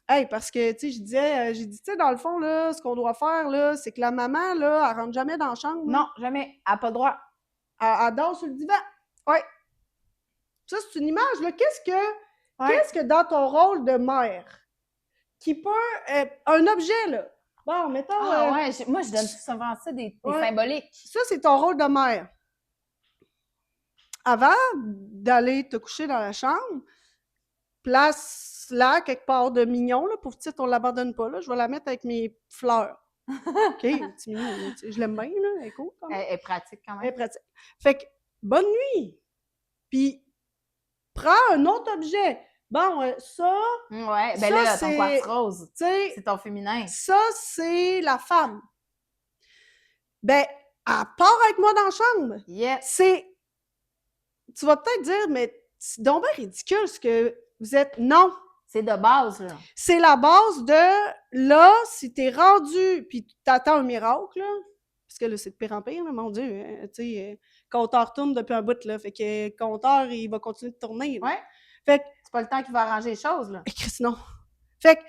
S1: Hey, parce que, tu sais, j'ai dit, tu sais, dans le fond, là, ce qu'on doit faire, là, c'est que la maman, là, elle rentre jamais dans la chambre. là.
S2: Non, jamais. Elle n'a pas le droit.
S1: Elle dort sur le divan.
S2: Ouais.
S1: Ça, c'est une image, là. Qu'est-ce que dans ton rôle de mère, qui peut... un objet, là. Bon, mettons...
S2: moi, je donne souvent ça des
S1: Ouais.
S2: symboliques.
S1: Ça, c'est ton rôle de mère. Avant d'aller te coucher dans la chambre, place-la quelque part de mignon, là, pour petite, on l'abandonne pas, là. Je vais la mettre avec mes fleurs. OK, petit mignon, je l'aime bien, là. Elle est cool, quand même.
S2: Elle est pratique quand
S1: Elle est
S2: même.
S1: pratique. Fait que, bonne nuit! Puis, prends un autre objet. Bon, ça,
S2: Ouais, ben
S1: ça,
S2: là, ton
S1: c'est-
S2: quartz rose,
S1: tu sais,
S2: c'est ton féminin.
S1: ça, c'est la femme. Ben, elle part avec moi dans la chambre.
S2: Yes.
S1: C'est... Tu vas peut-être dire, mais c'est donc bien ridicule ce que vous êtes. Non!
S2: C'est de base, là.
S1: C'est la base de, là, si t'es rendu, puis t'attends un miracle, là, parce que là, c'est de pire en pire, là, mon Dieu, tu sais, compteur tourne depuis un bout, là, fait que compteur, il va continuer de tourner. Là.
S2: Ouais.
S1: Fait que,
S2: C'est pas le temps qui va arranger les choses, là.
S1: Chris, non. Fait que,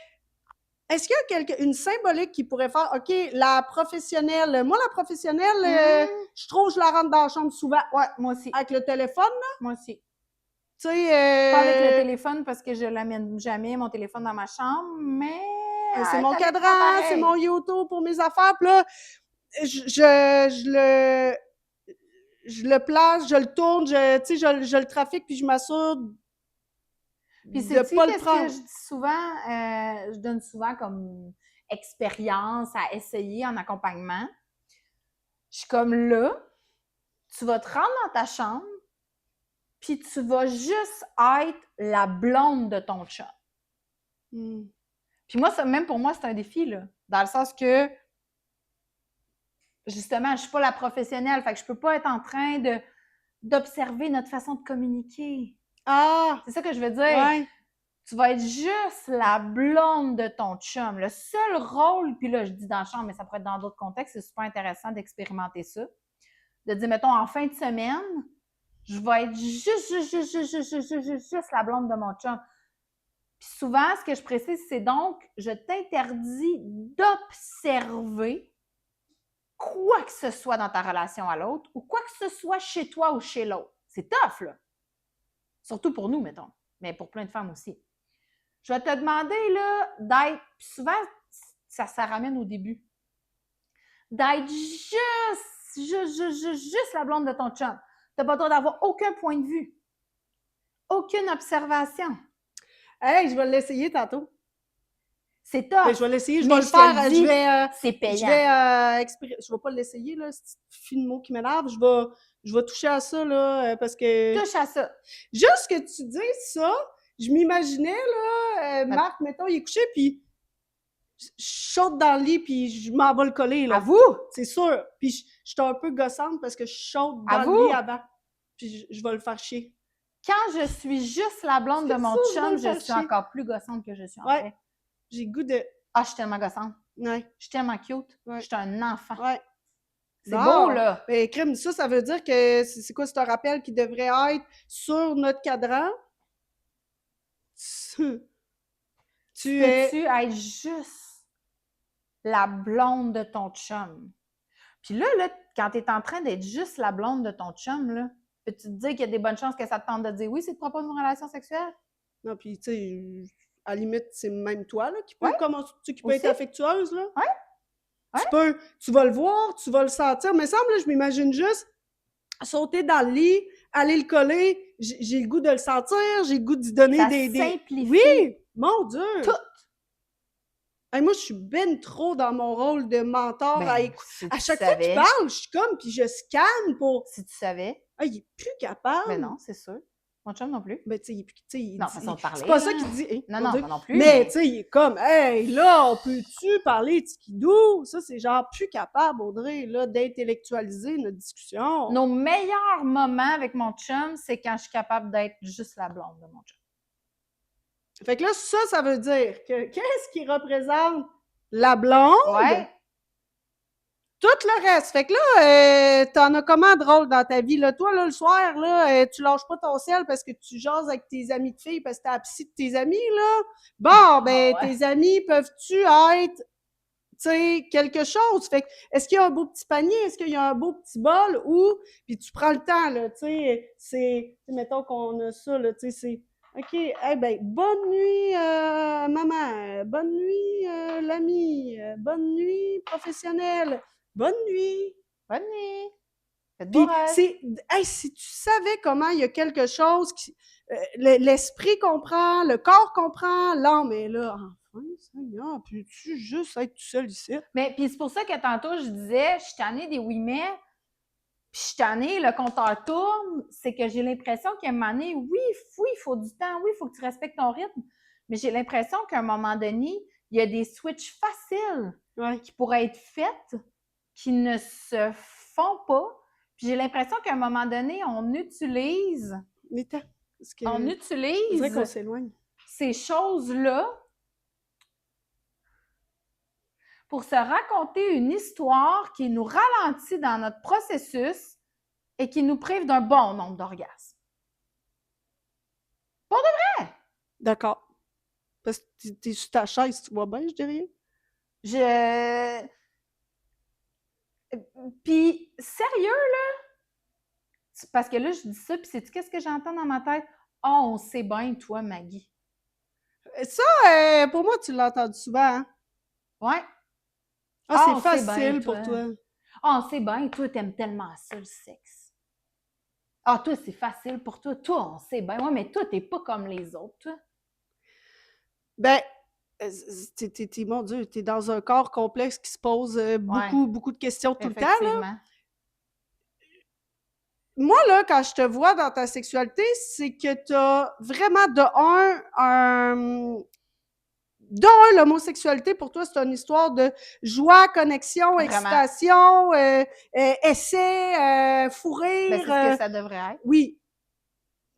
S1: est-ce qu'il y a une symbolique qui pourrait faire, OK, la professionnelle, moi, la professionnelle, je trouve que je la rentre dans la chambre souvent.
S2: Ouais, moi aussi.
S1: Avec le téléphone, là,
S2: Moi aussi.
S1: tu sais...
S2: Pas avec le téléphone parce que je l'amène jamais, mon téléphone, dans ma chambre, mais...
S1: c'est mon
S2: ça
S1: cadran,
S2: dépend pareil.
S1: c'est mon YouTube pour mes affaires. Puis là, je le place, je le tourne, je le trafique, puis je m'assure
S2: Puis
S1: de
S2: c'est-tu
S1: pas le
S2: qu'est-ce
S1: prendre.
S2: que je dis souvent? Je donne souvent comme expérience à essayer en accompagnement. Je suis comme là, tu vas te rendre dans ta chambre, puis tu vas juste être la blonde de ton chat.
S1: Hmm.
S2: Puis moi, même pour moi, c'est un défi, là. Dans le sens que, justement, je suis pas la professionnelle, fait que je peux pas être en train d'observer notre façon de communiquer.
S1: Ah!
S2: C'est ça que je veux dire.
S1: Ouais.
S2: Tu vas être juste la blonde de ton chum. Le seul rôle, puis là, je dis dans la chambre, mais ça pourrait être dans d'autres contextes, c'est super intéressant d'expérimenter ça. De dire, mettons, en fin de semaine, je vais être juste la blonde de mon chum. Puis souvent, ce que je précise, c'est donc, je t'interdis d'observer quoi que ce soit dans ta relation à l'autre ou quoi que ce soit chez toi ou chez l'autre. C'est tough, là. Surtout pour nous, mettons, mais pour plein de femmes aussi. Je vais te demander, là, d'être, puis souvent, ça ramène au début, d'être juste la blonde de ton chum. T'as pas le droit d'avoir aucun point de vue, aucune observation.
S1: Hey, je vais l'essayer tantôt.
S2: C'est top.
S1: Ben, je vais l'essayer, je
S2: Mais
S1: vais le
S2: je te
S1: faire.
S2: le dis, c'est
S1: Je
S2: payant.
S1: vais pas l'essayer, là, c'est fine mot qui m'énerve. Je vais toucher à ça, là, parce que...
S2: Touche à ça.
S1: Juste que tu dises ça, je m'imaginais, là, Marc, mettons, il est couché, puis je saute dans le lit, puis je m'en vais le coller, là.
S2: À vous.
S1: C'est sûr. Puis je suis un peu gossante parce que je saute dans
S2: À
S1: le
S2: vous.
S1: lit avant. Puis je vais le faire chier.
S2: Quand je suis juste la blonde de
S1: C'est
S2: mon
S1: ça, je vais
S2: chum,
S1: le
S2: je
S1: faire
S2: suis
S1: chier.
S2: encore plus gossante que je suis en
S1: Ouais.
S2: fait.
S1: J'ai le goût de...
S2: Ah, je suis tellement gossante.
S1: Ouais,
S2: Je suis tellement cute.
S1: Ouais.
S2: Je suis un enfant.
S1: ouais.
S2: C'est
S1: Bon.
S2: beau, là.
S1: Mais crime, ça veut dire que c'est quoi, c'est un rappel qui devrait être sur notre cadran? Tu es...
S2: Peux-tu être juste la blonde de ton chum? Puis là, quand tu es en train d'être juste la blonde de ton chum, là, peux-tu te dire qu'il y a des bonnes chances que ça te tente de dire oui, c'est de propos d'une relation sexuelle?
S1: Non, puis tu sais, à la limite, c'est même toi, là, qui peut,
S2: Ouais.
S1: qui peut
S2: Aussi.
S1: être affectueuse, là.
S2: Ouais.
S1: Tu vas le voir, tu vas le sentir. Mais semble, là, je m'imagine juste sauter dans le lit, aller le coller. J'ai le goût de le sentir, j'ai le goût d'y donner
S2: Ça
S1: des...
S2: simplifie
S1: Oui! Mon Dieu!
S2: tout.
S1: Hey, moi, je suis ben trop dans mon rôle de mentor à
S2: Ben,
S1: écouter.
S2: si
S1: À
S2: tu
S1: chaque fois qu'il
S2: savais,
S1: parle, je suis comme, puis je scanne pour...
S2: si tu savais,
S1: Ah, il est plus
S2: ben
S1: capable.
S2: non, c'est sûr. Mon chum non plus.
S1: Ben, tu sais, il
S2: Non,
S1: dit...
S2: façon de
S1: C'est
S2: parler,
S1: pas ça
S2: là.
S1: qu'il dit, hein,
S2: Non,
S1: mon
S2: non,
S1: Dieu.
S2: moi non plus,
S1: Mais,
S2: mais
S1: tu sais, il est comme, hey, là, on peut-tu parler de skidoo? Ça, c'est genre plus capable, Audrey, là, d'intellectualiser notre discussion.
S2: nos meilleurs moments avec mon chum, c'est quand je suis capable d'être juste la blonde de mon chum.
S1: Fait que là, ça veut dire que qu'est-ce qui représente la blonde?
S2: Ouais.
S1: Tout le reste. Fait que là, t'en as comment de drôle dans ta vie, là? Toi, là, le soir, là, tu lâches pas ton ciel parce que tu jases avec tes amis de filles parce que t'es la psy de tes amis, là? Bon, ben,
S2: ouais.
S1: tes amis peuvent-tu être, tu sais, quelque chose? Fait que, est-ce qu'il y a un beau petit panier? Est-ce qu'il y a un beau petit bol? Ou, puis tu prends le temps, là, tu sais, c'est, mettons qu'on a ça, là, tu sais, c'est, OK, eh ben, bonne nuit, maman, bonne nuit, l'ami, bonne nuit, professionnel, bonne nuit.
S2: Bonne nuit. Faites beau
S1: Puis,
S2: rêve.
S1: c'est, hey, si tu savais comment il y a quelque chose qui, l'esprit comprend, le corps comprend, l'âme est là. Enfin, Seigneur, peux-tu juste être tout seul ici?
S2: Mais puis c'est pour ça que tantôt, je disais, je suis tannée des oui mais, puis je suis tannée, le compteur tourne, c'est que j'ai l'impression qu'à un moment donné, oui, il faut du temps, oui, il faut que tu respectes ton rythme, mais j'ai l'impression qu'à un moment donné, il y a des switches faciles
S1: Ouais.
S2: qui pourraient être faites, qui ne se font pas. Puis j'ai l'impression qu'à un moment donné, on utilise
S1: Mais tant, parce que,
S2: on
S1: on dirait qu'on
S2: utilise
S1: s'éloigne.
S2: ces choses-là pour se raconter une histoire qui nous ralentit dans notre processus et qui nous prive d'un bon nombre d'orgasmes.
S1: D'accord. Parce que t'es sur ta chaise, tu vois bien, je dis rien.
S2: Je... Puis, sérieux, là? Parce que là, je dis ça, puis sais-tu qu'est-ce que j'entends dans ma tête? « Ah, on sait bien, toi, Maggie.
S1: Ça, pour moi, tu l'as entendu souvent, hein? »
S2: Ouais.
S1: Ah,
S2: on
S1: c'est
S2: sait bien,
S1: facile pour toi.
S2: Ah, on sait bien, toi, t'aimes tellement ça, le sexe. Ah, toi, c'est facile pour toi. Toi, on sait bien. Ouais, mais toi, t'es pas comme les autres, toi.
S1: Ben, mon Dieu, t'es dans un corps complexe qui se pose beaucoup de questions tout le temps, là.
S2: Effectivement.
S1: Moi, là, quand je te vois dans ta sexualité, c'est que t'as vraiment l'homosexualité, pour toi, c'est une histoire de joie, connexion,
S2: Vraiment.
S1: excitation, essai, fou
S2: Ben,
S1: rire.
S2: c'est ce que ça devrait être.
S1: Oui.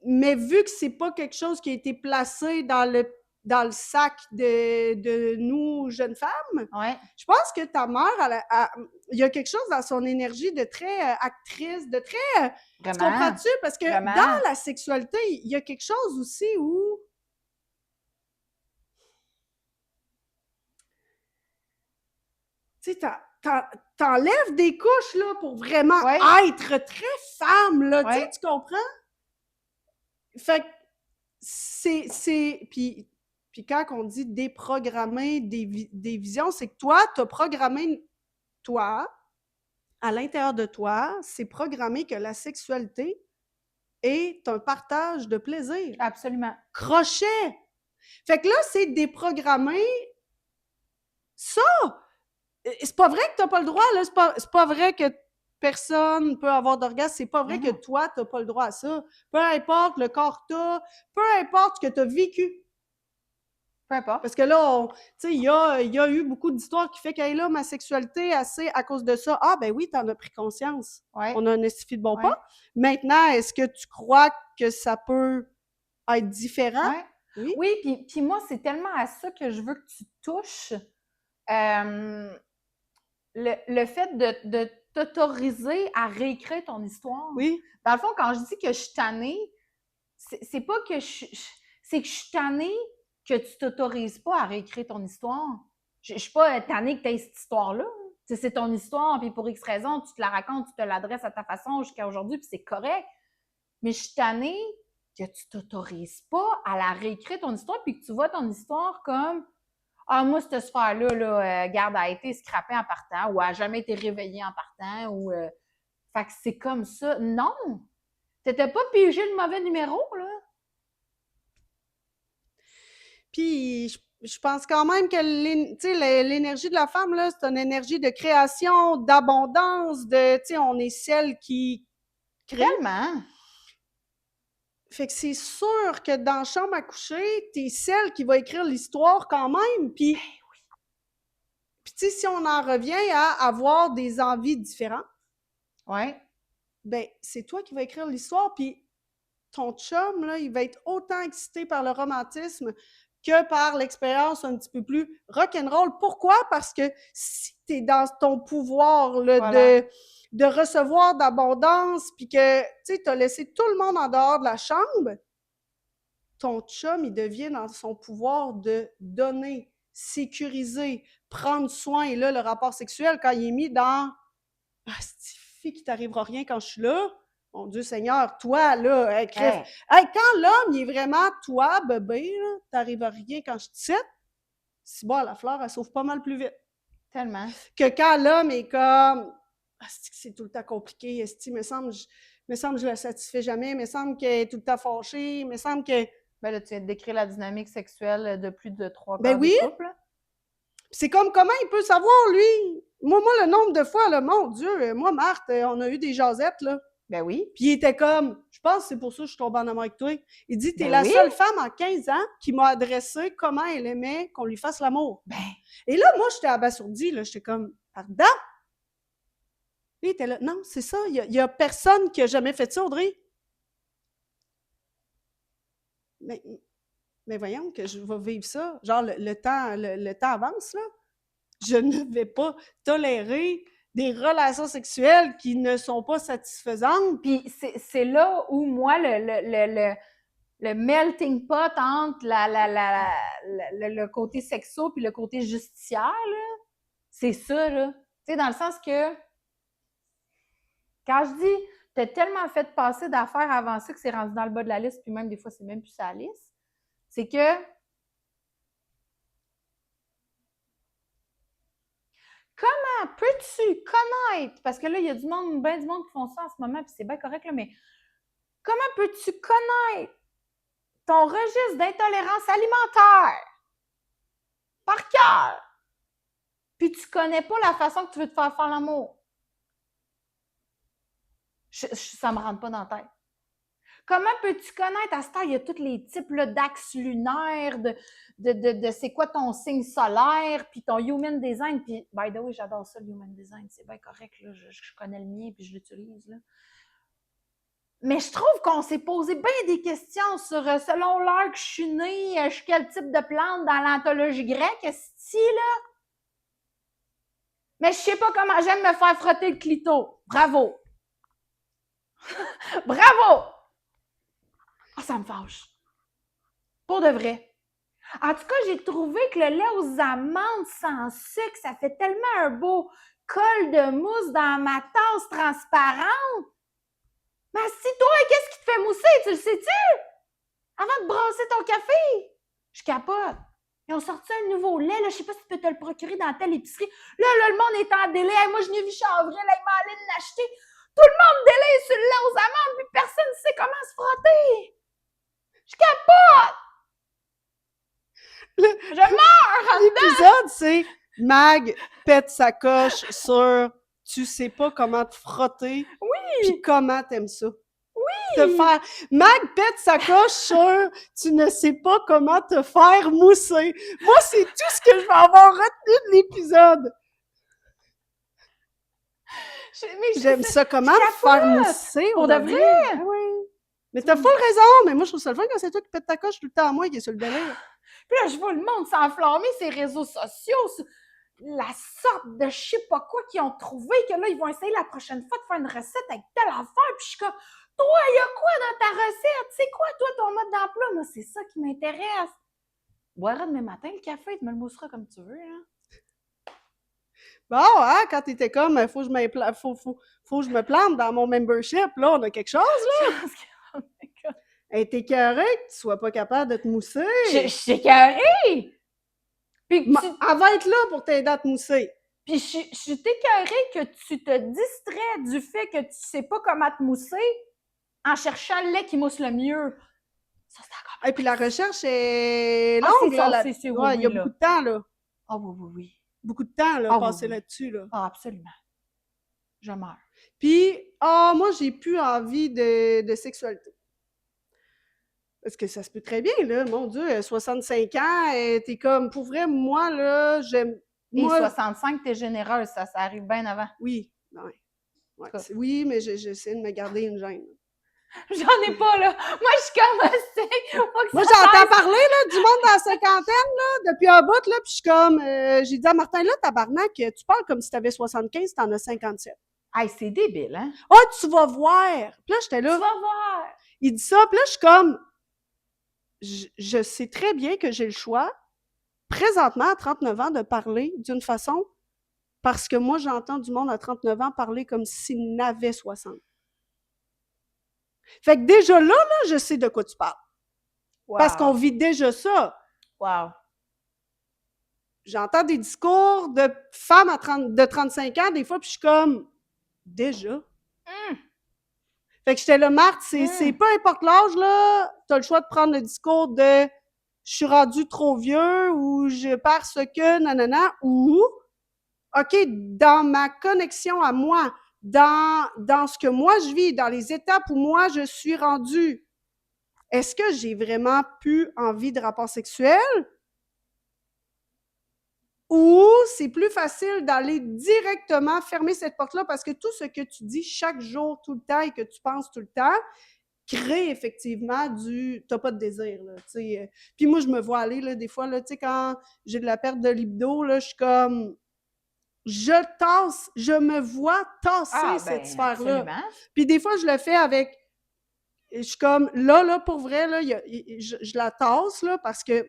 S1: Mais vu que c'est pas quelque chose qui a été placé dans le sac de nous, jeunes femmes,
S2: Ouais.
S1: je pense que ta mère, il y a quelque chose dans son énergie de très actrice, de très... Tu
S2: Vraiment.
S1: comprends-tu? Parce que
S2: Vraiment.
S1: dans la sexualité, il y a quelque chose aussi où... Tu sais, t'enlèves des couches, là, pour vraiment
S2: Ouais.
S1: être très femme, là.
S2: Ouais.
S1: Tu comprends? Fait que c'est... Puis quand on dit déprogrammer des visions, c'est que toi, t'as programmé, toi, à l'intérieur de toi, c'est programmé que la sexualité est un partage de plaisir.
S2: Absolument.
S1: Crochet! Fait que là, c'est déprogrammer ça! C'est pas vrai que t'as pas le droit, là. C'est pas vrai que personne peut avoir d'orgasme. C'est pas vrai que toi, t'as pas le droit à ça. Peu importe le corps que t'as, peu importe ce que t'as vécu.
S2: Peu importe.
S1: Parce que là, tu sais, il y a eu beaucoup d'histoires qui fait que, hey, là, ma sexualité, assez à cause de ça. Ah, ben oui, t'en as pris conscience.
S2: Ouais.
S1: On a un estifi de bon
S2: Ouais.
S1: pas. Maintenant, est-ce que tu crois que ça peut être différent?
S2: Ouais.
S1: Oui.
S2: Oui, puis moi, c'est tellement à ça que je veux que tu touches. Le fait de t'autoriser à réécrire ton histoire.
S1: Oui.
S2: Dans le fond, quand je dis que je suis tannée, c'est pas que c'est que je suis tannée que tu t'autorises pas à réécrire ton histoire. Je suis pas tannée que tu aies cette histoire-là. C'est ton histoire, puis pour X raison, tu te la racontes, tu te l'adresses à ta façon jusqu'à aujourd'hui, puis c'est correct. Mais je suis tannée que tu t'autorises pas à la réécrire ton histoire, puis que tu vois ton histoire comme « Ah, moi, cette sphère-là, là, garde, a été scrappée en partant ou a jamais été réveillée en partant. » ou Fait que c'est comme ça. Non! T'étais pas pigé le mauvais numéro, là.
S1: Puis, je pense quand même que l'énergie de la femme, là, c'est une énergie de création, d'abondance, on est celle qui crée.
S2: Tellement!
S1: Fait que c'est sûr que dans la chambre à coucher, t'es celle qui va écrire l'histoire quand même. Puis, si on en revient à avoir des envies différentes,
S2: ouais,
S1: ben c'est toi qui vas écrire l'histoire. Puis ton chum, là, il va être autant excité par le romantisme que par l'expérience un petit peu plus rock'n'roll. Pourquoi? Parce que si t'es dans ton pouvoir là,
S2: voilà.
S1: de recevoir d'abondance, puis que tu as laissé tout le monde en dehors de la chambre, ton chum, il devient dans son pouvoir de donner, sécuriser, prendre soin. Et là, le rapport sexuel, quand il est mis dans « Ah, c'est fille qui t'arrivera rien quand je suis là », mon Dieu Seigneur, toi, là, hey, crève. Hey, quand l'homme, il est vraiment toi, bébé, là, t'arrives rien quand je te cite, c'est bon, la fleur, elle sauve pas mal plus vite.
S2: Tellement.
S1: Que quand l'homme est comme ah, c'est tout le temps compliqué, il me semble que je la satisfais jamais, il me semble qu'elle est tout le temps fâchée, il me semble que.
S2: Ben là, tu viens de décrire la dynamique sexuelle de plus de 3
S1: Ben
S2: quarts
S1: oui.
S2: des couples.
S1: C'est comme comment il peut savoir, lui? Moi, le nombre de fois, là, mon Dieu, moi, Marthe, on a eu des jasettes, là.
S2: Ben oui.
S1: Puis il était comme, je pense que c'est pour ça que je suis tombée en amour avec toi. Il dit, t'es
S2: Ben
S1: la
S2: oui.
S1: seule femme en 15 ans qui m'a adressé comment elle aimait qu'on lui fasse l'amour.
S2: Ben.
S1: Et là, moi, j'étais abasourdie, là. J'étais comme, pardon? Lui, il était là, non, c'est ça. Il y a personne qui a jamais fait ça, Audrey. Mais voyons que je vais vivre ça. Genre, le temps avance, là. Je ne vais pas tolérer des relations sexuelles qui ne sont pas satisfaisantes.
S2: Puis c'est là où, moi, le melting pot entre le côté sexo puis le côté justicière, là, c'est ça, là. Tu sais, dans le sens que, quand je dis, t'as tellement fait passer d'affaires avant ça que c'est rendu dans le bas de la liste, puis même des fois, c'est même plus sa liste, c'est que comment peux-tu connaître, parce que là, il y a du monde, bien du monde qui font ça en ce moment, puis c'est bien correct, là, mais comment peux-tu connaître ton registre d'intolérance alimentaire par cœur, puis tu connais pas la façon que tu veux te faire l'amour? Ça me rentre pas dans la tête. Comment peux-tu connaître, à ce temps, il y a tous les types d'axes lunaires, de c'est quoi ton signe solaire, puis ton human design, puis by the way, j'adore ça, le human design, c'est bien correct, là, je connais le mien, puis je l'utilise, là. Mais je trouve qu'on s'est posé bien des questions sur, selon l'heure que je suis née, je suis quel type de plante dans l'anthologie grecque, est-ce là? Mais je sais pas comment j'aime me faire frotter le clito. Bravo! Bravo! Ah, ça me fâche. Pour de vrai. En tout cas, j'ai trouvé que le lait aux amandes sans sucre, ça fait tellement un beau col de mousse dans ma tasse transparente. Mais si toi, qu'est-ce qui te fait mousser? Tu le sais-tu? Avant de brasser ton café. Je capote. Ils ont sorti un nouveau lait, là, je sais pas si tu peux te le procurer dans telle épicerie. Là, le monde est en délai. Hey, moi, je n'ai vu Chavril, là, il m'a allé l'acheter. Tout le monde délai sur le lait aux amandes, puis personne ne sait comment se frotter. Je capote! Je meurs!
S1: L'épisode, c'est Mag pète sa coche sur tu sais pas comment te frotter.
S2: Oui!
S1: Puis comment t'aimes ça.
S2: Oui!
S1: Te faire. Mag pète sa coche sur tu ne sais pas comment te faire mousser. Moi, c'est tout ce que je vais avoir retenu de l'épisode. J'aime ça, comment te faire mousser.
S2: Pour de vrai?
S1: Ah oui. Mais t'as full raison, mais moi, je trouve ça le fun quand c'est toi qui pète ta coche tout le temps à moi qui est sur le délire.
S2: Puis là, je vois le monde s'enflammer ces réseaux sociaux, la sorte de je sais pas quoi qu'ils ont trouvé, que là, ils vont essayer la prochaine fois de faire une recette avec telle affaire, puis je suis comme, toi, il y a quoi dans ta recette? C'est quoi, toi, ton mode d'emploi? Moi, c'est ça qui m'intéresse. Boira demain matin le café, tu me le mousseras comme tu veux, hein.
S1: Bon, hein, quand t'étais comme, faut que je me plante dans mon membership, là, on a quelque chose, là. Hey, t'es carré que tu sois pas capable de te mousser.
S2: Je suis carré! Puis
S1: elle va être là pour t'aider à te mousser.
S2: Puis je suis écœurée que tu te distrais du fait que tu sais pas comment te mousser en cherchant le lait qui mousse le mieux. Ça, c'est encore
S1: Et puis la recherche est
S2: Ah,
S1: longue,
S2: c'est
S1: là.
S2: ça, c'est oui,
S1: Ouais, il y a
S2: là.
S1: beaucoup de temps, là.
S2: Ah oui, oui, oui.
S1: Beaucoup de temps, là,
S2: Ah, oui,
S1: passé
S2: oui.
S1: là-dessus, là.
S2: Ah, absolument. Je meurs.
S1: Puis, moi, j'ai plus envie de sexualité. Parce que ça se peut très bien, là. Mon Dieu, 65 ans, t'es comme, pour vrai, moi, là, j'aime...
S2: Et
S1: Moi,
S2: 65, t'es généreuse, ça arrive bien avant.
S1: oui, ouais.
S2: En tout cas.
S1: Oui, mais j'essaie de me garder une gêne.
S2: J'en ai pas, là. Moi, je suis comme, faut que
S1: Moi,
S2: ça
S1: j'entends
S2: cesse.
S1: parler, là, du monde dans la cinquantaine, là, depuis un bout, là, puis je suis comme... j'ai dit à Martin, là, tabarnak, tu parles comme si t'avais 75, t'en as 57.
S2: Hey, c'est débile, hein?
S1: Ah, tu vas voir! Puis là, j'étais
S2: Tu
S1: là...
S2: vas voir!
S1: Il dit ça, puis là, je suis comme... Je sais très bien que j'ai le choix, présentement, à 39 ans, de parler d'une façon, parce que moi, j'entends du monde à 39 ans parler comme s'il n'avait 60. Fait que déjà là, je sais de quoi tu parles.
S2: Wow.
S1: Parce qu'on vit déjà ça.
S2: Wow.
S1: J'entends des discours de femmes de 35 ans, des fois, puis je suis comme, déjà? Fait que j'étais là, Marthe, c'est peu importe l'âge, là, t'as le choix de prendre le discours de je suis rendu trop vieux ou je parce que nanana, ou OK, dans ma connexion à moi, dans ce que moi je vis, dans les étapes où moi je suis rendue, est-ce que j'ai vraiment plus envie de rapport sexuel? Ou c'est plus facile d'aller directement fermer cette porte-là parce que tout ce que tu dis chaque jour, tout le temps et que tu penses tout le temps, crée effectivement t'as pas de désir, là, tu sais. Puis moi, je me vois aller, là, des fois, là, tu sais, quand j'ai de la perte de libido, là, je suis comme, je me vois tasser cette sphère-là.
S2: Absolument.
S1: Puis des fois, je le fais avec, je suis comme, là, pour vrai, là, je la tasse, là, parce que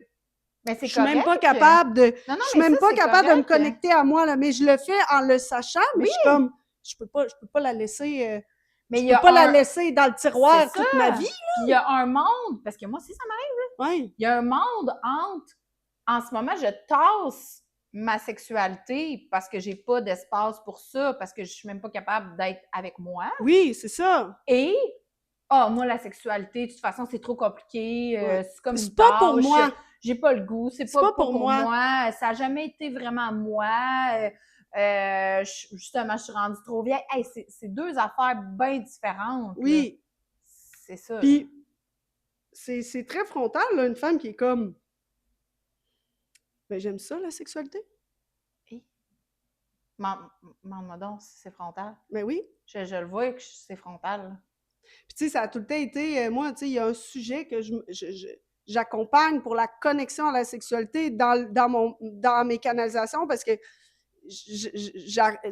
S1: je suis même pas capable de, je suis même pas capable de me connecter à moi, là, mais je le fais en le sachant, mais je suis comme, je peux pas la laisser,
S2: mais
S1: je peux pas la laisser dans le tiroir toute ma vie, là.
S2: Il y a un monde, parce que moi aussi, ça m'arrive,
S1: ouais.
S2: Il y a un monde entre, en ce moment, je tasse ma sexualité parce que j'ai pas d'espace pour ça, parce que je suis même pas capable d'être avec moi.
S1: Oui, c'est ça.
S2: Et, moi, la sexualité, de toute façon, c'est trop compliqué, c'est comme une
S1: pas pour moi.
S2: J'ai pas le goût, c'est pas pour moi. Ça a jamais été vraiment moi. Justement, je suis rendue trop vieille. Hey, c'est deux affaires bien différentes.
S1: Oui.
S2: Là. C'est ça.
S1: Puis, c'est très frontal, là, une femme qui est comme, ben j'aime ça, la sexualité.
S2: Hey. Demande-moi donc si c'est frontal.
S1: Ben oui.
S2: Je le vois que c'est frontal.
S1: Puis tu sais, ça a tout le temps été, moi, tu sais, il y a un sujet que j'accompagne pour la connexion à la sexualité dans mes canalisations parce que, tu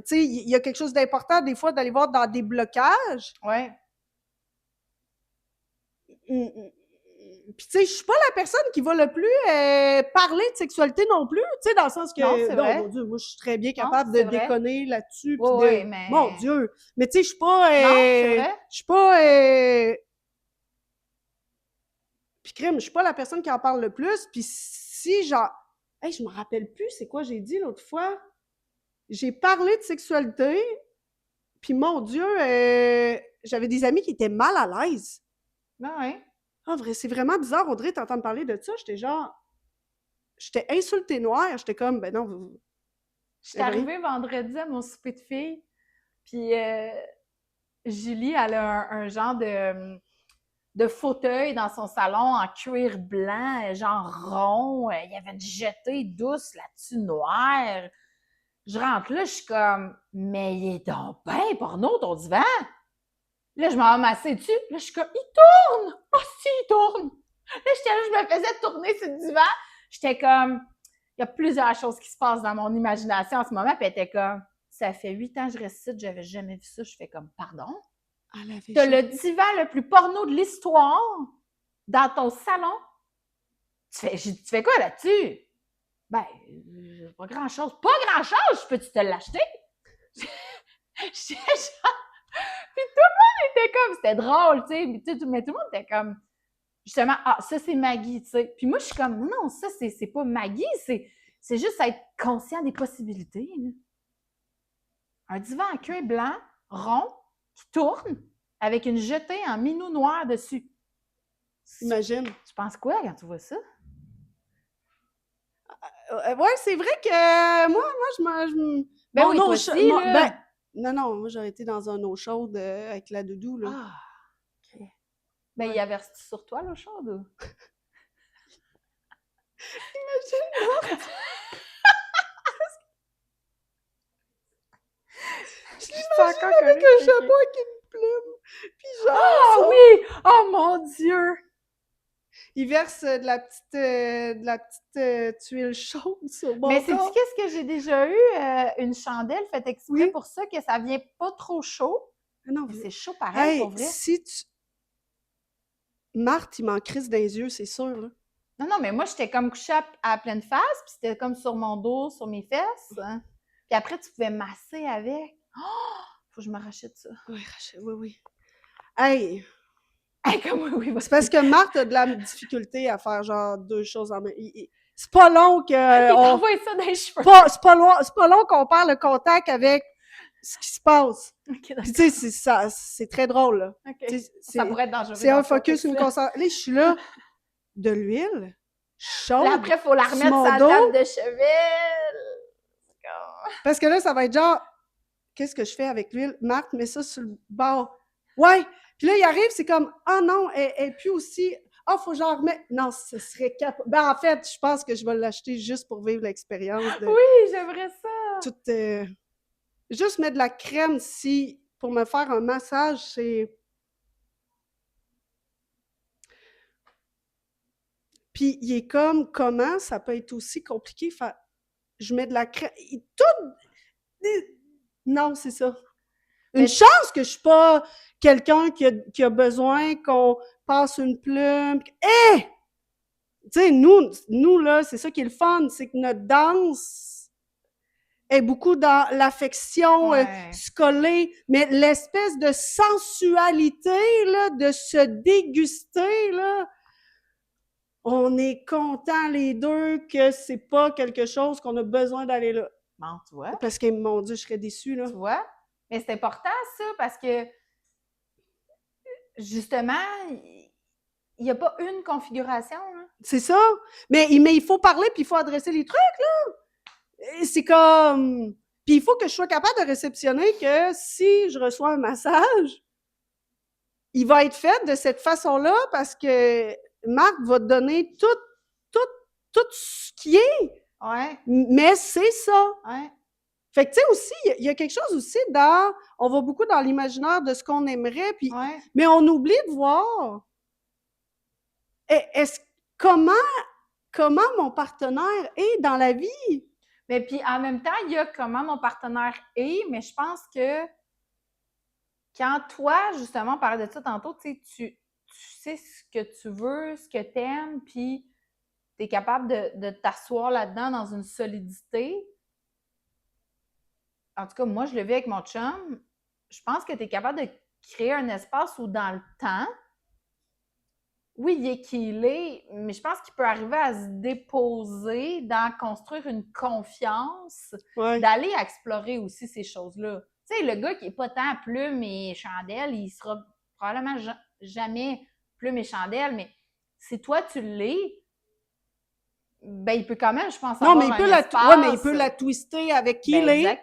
S1: sais, il y a quelque chose d'important des fois d'aller voir dans des blocages.
S2: Ouais.
S1: Puis, tu sais, je suis pas la personne qui va le plus parler de sexualité non plus, tu sais, dans le sens que,
S2: non,
S1: mon Dieu, moi, je suis très bien capable de déconner là-dessus.
S2: Oui, mais...
S1: Mon Dieu! Mais tu sais, je suis pas...
S2: non, c'est vrai.
S1: Je suis pas... Puis, crime, je suis pas la personne qui en parle le plus. Puis, si, genre... Hey, je me rappelle plus c'est quoi j'ai dit l'autre fois. J'ai parlé de sexualité, puis mon Dieu, j'avais des amis qui étaient mal à l'aise.
S2: Ben oui.
S1: Ah, vrai, c'est vraiment bizarre, Audrey, t'entends me parler de ça. J'étais insultée noire. J'étais comme, ben non.
S2: J'étais arrivée vendredi à mon souper de filles, puis Julie, elle a un genre de fauteuil dans son salon en cuir blanc, genre rond. Il y avait une jetée douce là-dessus, noire. Je rentre là, je suis comme, mais il est donc bien porno, ton divan! Là, je m'en ramassais dessus. Là, je suis comme, il tourne! Oh, si, il tourne! Là, je me faisais tourner sur le divan. J'étais comme, il y a plusieurs choses qui se passent dans mon imagination en ce moment. Puis elle était comme, ça fait 8 ans que je reste ici, j'avais jamais vu ça. Je fais comme, pardon? T'as le divan le plus porno de l'histoire dans ton salon. Tu fais quoi là-dessus? Ben, pas grand-chose. Pas grand-chose! Peux-tu te l'acheter? J'étais genre... Puis tout le monde était comme... C'était drôle, tu sais. Mais tout le monde était comme... Justement, ça, c'est Maggie, tu sais. Puis moi, je suis comme, non, ça, c'est pas Maggie. C'est juste être conscient des possibilités. Là. Un divan en cuir blanc, rond, qui tourne, avec une jetée en minou noir dessus.
S1: Imagine.
S2: Tu penses quoi quand tu vois ça?
S1: Ouais, c'est vrai que moi,
S2: Ben
S1: mon
S2: oui, toi
S1: eau
S2: aussi,
S1: chaude.
S2: là.
S1: Non, moi, j'aurais été dans une eau chaude avec la doudou, là.
S2: Ah, OK. Ben,
S1: Ouais.
S2: il avertit sur toi, l'eau chaude? Ou?
S1: Imagine, je l'imagine avec un chapeau avec une plume, puis genre,
S2: Ah oui! Oh mon Dieu!
S1: il verse de la petite tuile chaude sur mon
S2: Mais sais-tu
S1: corps.
S2: qu'est-ce que j'ai déjà eu? Une chandelle faite exprès
S1: Oui.
S2: pour ça, que ça vient pas trop chaud.
S1: Ah non,
S2: Mais c'est chaud pareil, pour vrai.
S1: si tu... Marthe, il m'en crisse dans les yeux, c'est sûr, là.
S2: Non, mais moi, j'étais comme couchée à pleine face, puis c'était comme sur mon dos, sur mes fesses. Hein. Puis après, tu pouvais masser avec. Oh! Faut que je me rachète ça.
S1: Oui, Rachel, oui. Hey!
S2: Hey, comme oui,
S1: C'est parce que Marthe a de la difficulté à faire genre deux choses en même. C'est pas long que.
S2: Il t'envoie ça dans les cheveux.
S1: C'est pas long qu'on perd le contact avec ce qui se passe.
S2: Okay,
S1: puis tu sais, c'est très drôle, là.
S2: Okay. Ça pourrait être dangereux.
S1: C'est un focus, une concentration. Là, je suis là, de l'huile chaude.
S2: Là, après, il faut la remettre sur la table de chevet.
S1: Parce que là, ça va être genre, qu'est-ce que je fais avec l'huile? Marthe, mets ça sur le bord. Ouais! Puis là, il arrive, c'est comme, ah non, elle pue aussi. Ah, faut que j'en remette. Non, ce serait Ben, en fait, je pense que je vais l'acheter juste pour vivre l'expérience de.
S2: Oui, j'aimerais ça.
S1: Tout, juste mettre de la crème pour me faire un massage, c'est. Puis il est comme, comment ça peut être aussi compliqué? Je mets de la crème. Non, c'est ça. Une chance que je suis pas quelqu'un qui a besoin qu'on passe une plume. Hé! Tu sais, nous, là, c'est ça qui est le fun, c'est que notre danse est beaucoup dans l'affection, se coller, mais l'espèce de sensualité, là, de se déguster, là, on est contents les deux que c'est pas quelque chose qu'on a besoin d'aller là.
S2: Bon, tu vois.
S1: Parce que, mon Dieu, je serais déçue, là.
S2: Tu vois? Mais c'est important, ça, parce que, justement, il n'y a pas une configuration, là.
S1: C'est ça. Mais il faut parler, puis il faut adresser les trucs, là. C'est comme... Puis il faut que je sois capable de réceptionner que si je reçois un massage, il va être fait de cette façon-là parce que Marc va te donner tout ce qui est.
S2: Ouais.
S1: Mais c'est ça.
S2: Ouais.
S1: Fait que, tu sais, aussi, il y a quelque chose aussi on va beaucoup dans l'imaginaire de ce qu'on aimerait, puis, mais on oublie de voir comment mon partenaire est dans la vie.
S2: Mais puis, en même temps, il y a comment mon partenaire est, mais je pense que quand toi, justement, on parlait de ça tantôt, tu sais ce que tu veux, ce que tu aimes, puis tu es capable de t'asseoir là-dedans dans une solidité. En tout cas, moi, je le vis avec mon chum. Je pense que tu es capable de créer un espace où, dans le temps, oui, il est qu'il est, mais je pense qu'il peut arriver à se déposer, dans construire une confiance, d'aller explorer aussi ces choses-là. Tu sais, le gars qui n'est pas tant plume et chandelle, il sera probablement jamais plume et chandelle, mais si toi, tu l'es, ben, il peut quand même, je pense, avoir un espace.
S1: Mais il peut la twister avec qui il est.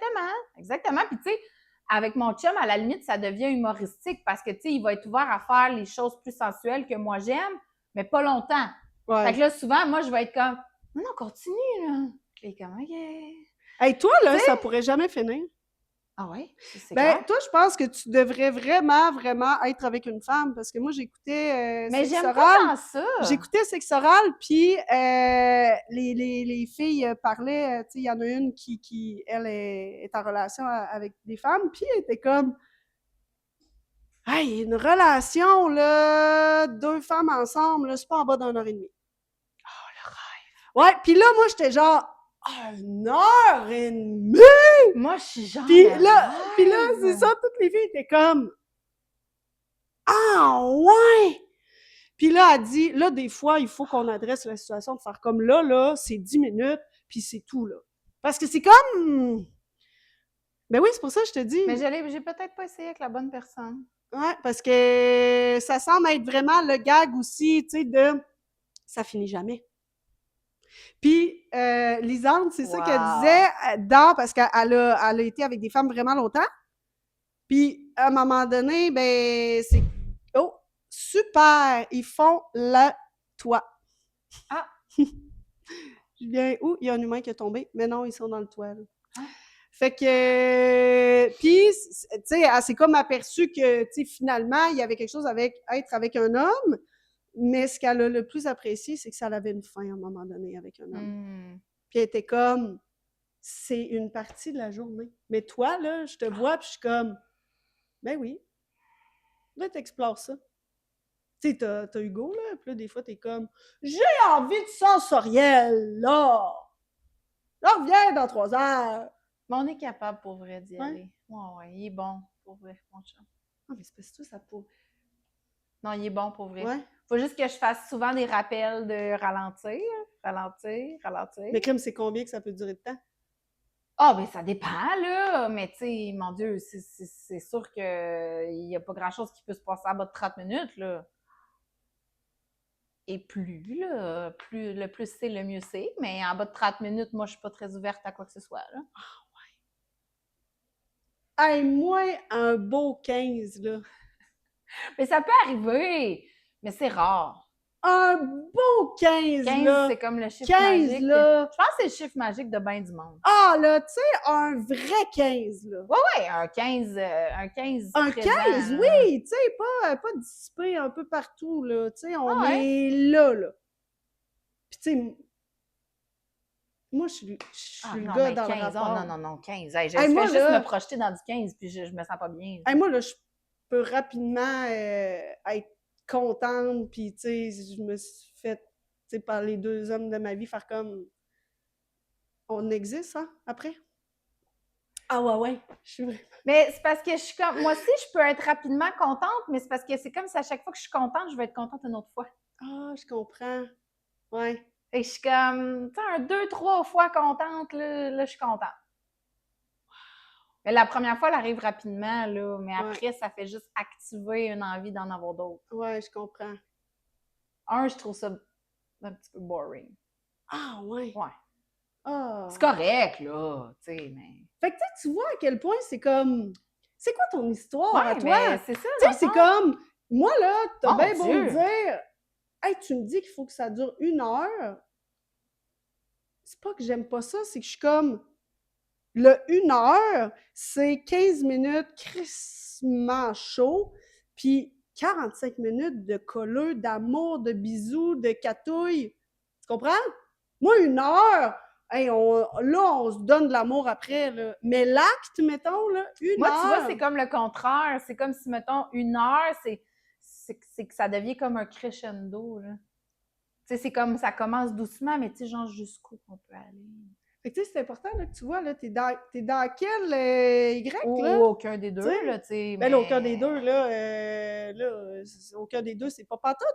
S2: Exactement. Puis, tu sais, avec mon chum, à la limite, ça devient humoristique parce que, tu sais, il va être ouvert à faire les choses plus sensuelles que moi j'aime, mais pas longtemps.
S1: Ouais.
S2: Fait que là, souvent, moi, je vais être comme, non, continue, là. Puis, comme, OK.
S1: Hey, toi, là, ça pourrait jamais finir.
S2: Ah ouais?
S1: Ben, toi, je pense que tu devrais vraiment, vraiment être avec une femme, parce que moi, j'écoutais
S2: mais
S1: Sexe
S2: j'aime
S1: Oral.
S2: pas ça.
S1: J'écoutais Sexe Oral, puis les filles parlaient, tu sais, il y en a une qui elle, est en relation avec des femmes, puis elle était comme, hey, une relation, là, 2 femmes ensemble, là, c'est pas en bas d'1 heure et demie.
S2: Oh, le rêve!
S1: Ouais, puis là, moi, j'étais genre, 1 heure et demie!
S2: Moi, je suis genre.
S1: Puis là, c'est ça, toutes les filles étaient comme, ah ouais! Puis là, elle dit, là, des fois, il faut qu'on adresse la situation de faire comme là, c'est 10 minutes, puis c'est tout, là. Parce que c'est comme... Ben oui, c'est pour ça que je te dis.
S2: Mais j'ai peut-être pas essayé avec la bonne personne.
S1: Ouais, parce que ça semble être vraiment le gag aussi, tu sais, de ça finit jamais. Puis, Lisande, c'est ça qu'elle disait parce qu'elle a été avec des femmes vraiment longtemps. Puis, à un moment donné, ben, c'est oh, super, ils font le toit.
S2: Ah!
S1: Je viens où? Il y a un humain qui est tombé, mais non, ils sont dans le toit. Là. Ah. Fait que, puis, tu sais, elle s'est comme aperçue que, tu sais, finalement, il y avait quelque chose avec être avec un homme, mais ce qu'elle a le plus apprécié, c'est que ça avait une fin à un moment donné avec un homme. Puis elle était comme, c'est une partie de la journée. Mais toi, là, je te vois, puis je suis comme, ben oui, là, t'explores ça. Tu sais, t'as Hugo, là, puis là, des fois, t'es comme, j'ai envie de sensoriel, là! Là, reviens dans 3 heures!
S2: Mais on est capable, pour vrai, d'y aller. Ouais, il est bon, pour vrai, mon chum.
S1: Ah, mais c'est parce que ça pour...
S2: Non, il est bon, pour vrai.
S1: Ouais.
S2: Faut juste que je fasse souvent des rappels de ralentir.
S1: Mais comme c'est combien que ça peut durer de temps?
S2: Ah, ben ça dépend, là. Mais tu sais, mon Dieu, c'est sûr qu'il n'y a pas grand-chose qui peut se passer en bas de 30 minutes, là. Et plus, là, le plus c'est, le mieux c'est. Mais en bas de 30 minutes, moi, je suis pas très ouverte à quoi que ce soit, là.
S1: Ah, ouais. Hey, moi, un beau 15, là.
S2: Mais ça peut arriver, mais c'est rare.
S1: Un beau 15,
S2: 15,
S1: là!
S2: c'est comme le chiffre
S1: 15,
S2: magique.
S1: là!
S2: Je pense que c'est le chiffre magique de bien du monde.
S1: Ah, là, tu sais, un vrai 15, là!
S2: Ouais, un 15
S1: Un
S2: présent,
S1: 15,
S2: là.
S1: oui! Tu sais, pas dissipé un peu partout, là. Tu sais, on est là, là. Puis, tu sais, moi, je suis le gars dans
S2: 15,
S1: le rapport.
S2: non, 15. Hey, je
S1: Hey,
S2: fais
S1: moi,
S2: juste
S1: là,
S2: me projeter dans du 15, puis je me sens pas bien.
S1: Hey, moi, là, je peux rapidement être contente, puis, tu sais, je me suis fait, tu sais, par les 2 hommes de ma vie, faire comme... On existe, hein, après? Ah ouais, je suis vraiment...
S2: Mais c'est parce que je suis comme... Moi aussi, je peux être rapidement contente, mais c'est parce que c'est comme si à chaque fois que je suis contente, je vais être contente une autre fois.
S1: Ah, je comprends. Ouais.
S2: Et je suis comme, tu sais, 2, 3 fois contente, là, je suis contente. Mais la première fois, elle arrive rapidement, là, mais après, ça fait juste activer une envie d'en avoir d'autres.
S1: Ouais, je comprends.
S2: Je trouve ça un petit peu boring.
S1: Ah, ouais.
S2: Ouais.
S1: Ah.
S2: C'est correct, là, tu sais, mais...
S1: Fait que tu vois à quel point c'est comme... C'est quoi ton histoire à toi?
S2: Mais c'est ça,
S1: tu sais, c'est comme... Moi, là, t'as bien beau me dire... Hey, tu me dis qu'il faut que ça dure 1 heure. C'est pas que j'aime pas ça, c'est que je suis comme... Le 1 heure, c'est 15 minutes crissement chaud, puis 45 minutes de colleux, d'amour, de bisous, de catouilles. Tu comprends? Moi, 1 heure, hey, on se donne de l'amour après, là. Mais l'acte, mettons, là, 1 heure...
S2: Moi, tu vois, c'est comme le contraire. C'est comme si, mettons, 1 heure, c'est que ça devient comme un crescendo, là. Tu sais, c'est comme, ça commence doucement, mais tu sais, genre, jusqu'où on peut aller.
S1: Fait que tu sais, c'est important, là, que tu vois, là, t'es dans quel Y,
S2: ou
S1: là?
S2: Ou aucun des deux, là, tu sais.
S1: Ben, aucun des deux, là, aucun des deux, c'est pas pantoute.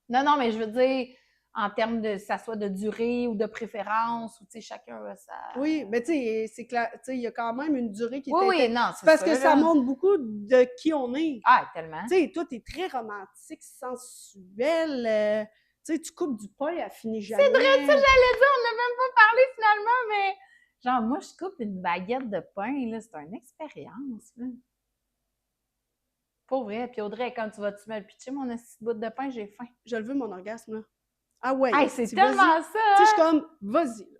S2: Non, mais je veux dire, en termes de, ça soit de durée ou de préférence, ou tu sais, chacun a sa...
S1: Oui, mais tu sais, c'est clair, tu sais, il y a quand même une durée qui est...
S2: Oui, non, c'est
S1: parce que ça montre beaucoup de qui on est.
S2: Ah, tellement.
S1: Tu sais, toi, t'es très romantique, sensuel, tu sais, tu coupes du pain, elle finit jamais.
S2: C'est vrai, ça, j'allais dire, on n'a même pas parlé finalement, mais genre, moi, je coupe une baguette de pain, là, c'est une expérience, là. Pour vrai. Puis Audrey, quand tu vas-tu me le pitcher, mon petite bout de pain, j'ai faim.
S1: Je le veux, mon orgasme, là. Ah ouais.
S2: Hey, c'est tellement ça!
S1: Tu sais, je suis comme, vas-y, là.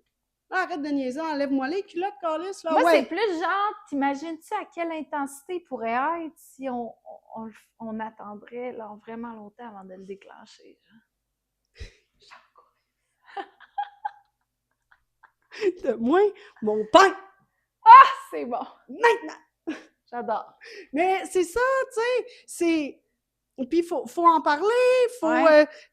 S1: Ah, arrête de niaiser, enlève-moi les culottes, Carlis, là.
S2: Moi, c'est plus genre, t'imagines-tu à quelle intensité pourrait être si on attendrait là, vraiment longtemps avant de le déclencher, genre?
S1: De moi, mon pain!
S2: Ah, c'est bon!
S1: Maintenant!
S2: J'adore.
S1: Mais c'est ça, tu sais, c'est... Puis, il faut en parler, tu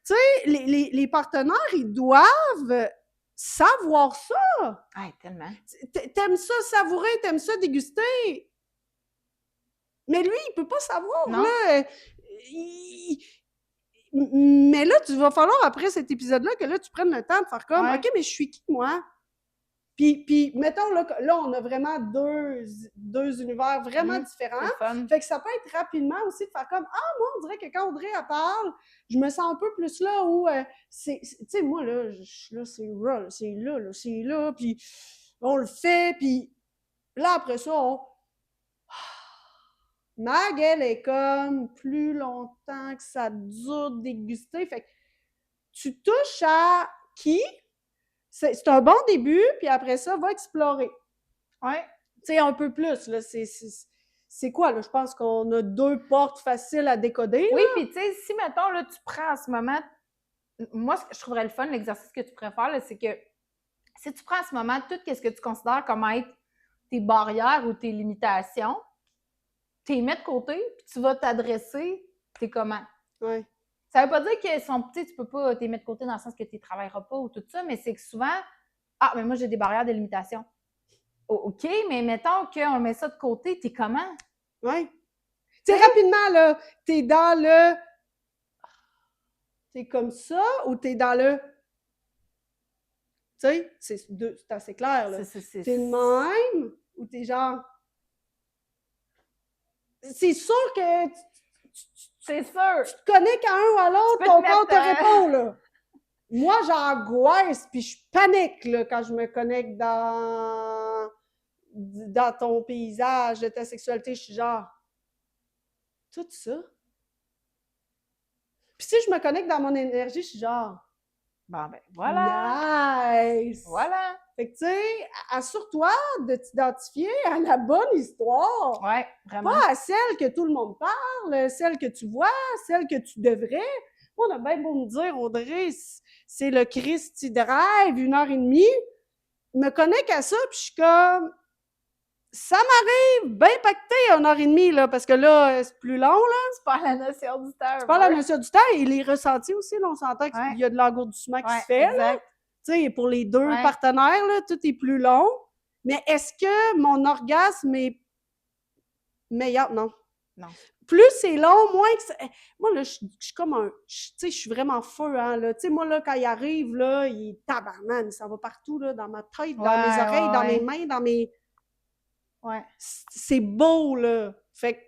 S1: sais, les partenaires, ils doivent savoir ça!
S2: Ah, tellement!
S1: T'aimes ça savourer, t'aimes ça déguster! Mais lui, il peut pas savoir,
S2: non.
S1: Là! Mais là, tu vas falloir, après cet épisode-là, que là, tu prennes le temps de faire comme, OK, mais je suis qui, moi? Puis mettons, là, on a vraiment deux univers vraiment différents.
S2: C'est fun.
S1: Fait que ça peut être rapidement aussi de faire comme, moi, on dirait que quand Audrey, elle parle, je me sens un peu plus là où, tu sais, moi, là, je suis là, c'est raw, c'est là, puis on le fait, puis là, après ça, Mag, elle est comme plus longtemps que ça dure de déguster. Fait que tu touches à qui? C'est un bon début, puis après ça, va explorer.
S2: Ouais.
S1: Tu sais, un peu plus, là. C'est quoi, là? Je pense qu'on a 2 portes faciles à décoder.
S2: Oui, puis tu sais, si, mettons, là, tu prends en ce moment... Moi, ce que je trouverais le fun, l'exercice que tu préfères, là, c'est que si tu prends en ce moment tout ce que tu considères comme être tes barrières ou tes limitations, tu les mets de côté, puis tu vas t'adresser, t'es comment?
S1: Ouais.
S2: Ça veut pas dire qu'ils sont petits, tu peux pas les mettre de côté dans le sens que tu ne travailleras pas ou tout ça, mais c'est que souvent, mais moi j'ai des barrières de limitation. OK, mais mettons qu'on met ça de côté, t'es comment?
S1: Ouais. Tu sais, rapidement, là, t'es dans le... T'es comme ça, ou t'es dans le... Tu sais, c'est assez clair, là. T'es de même, ou t'es genre... C'est sûr que...
S2: C'est sûr!
S1: Tu te connectes à un ou à l'autre, ton corps te répond, là. Moi, j'angoisse, puis je panique, là, quand je me connecte dans ton paysage de ta sexualité. Je suis genre... Tout ça? Puis si je me connecte dans mon énergie, je suis genre...
S2: Bon, ben, voilà!
S1: Nice!
S2: Voilà!
S1: Fait que, tu sais, assure-toi de t'identifier à la bonne histoire.
S2: Ouais, vraiment.
S1: Pas à celle que tout le monde parle, celle que tu vois, celle que tu devrais. On a bien beau me dire, Audrey, c'est le Christy Drive, 1h30. Je me connecte à ça, puis je suis comme... Ça m'arrive bien pacté 1h30, là, parce que là, c'est plus long, là.
S2: Tu perds la notion du temps.
S1: Tu perds la notion du temps et les ressentis aussi, là, on s'entend qu'il y a de l'engourdissement qui se fait, là. Tu sais, pour les deux partenaires, là, tout est plus long. Mais est-ce que mon orgasme est meilleur? Non.
S2: Non.
S1: Plus c'est long, moins que moi, là, je suis comme un... Tu sais, je suis vraiment feu, hein, là. Tu sais, moi, là, quand il arrive, là, il est tabarnak, ça va partout, là, dans ma tête, dans mes oreilles, dans mes mains, dans mes...
S2: Ouais.
S1: C'est beau, là. Fait que,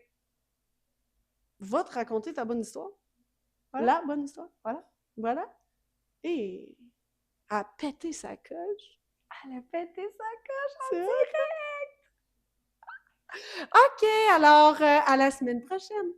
S1: va te raconter ta bonne histoire. Voilà. La bonne histoire. Voilà. Voilà. Et à péter sa coche.
S2: Elle a pété sa coche en
S1: direct. OK, alors, à la semaine prochaine.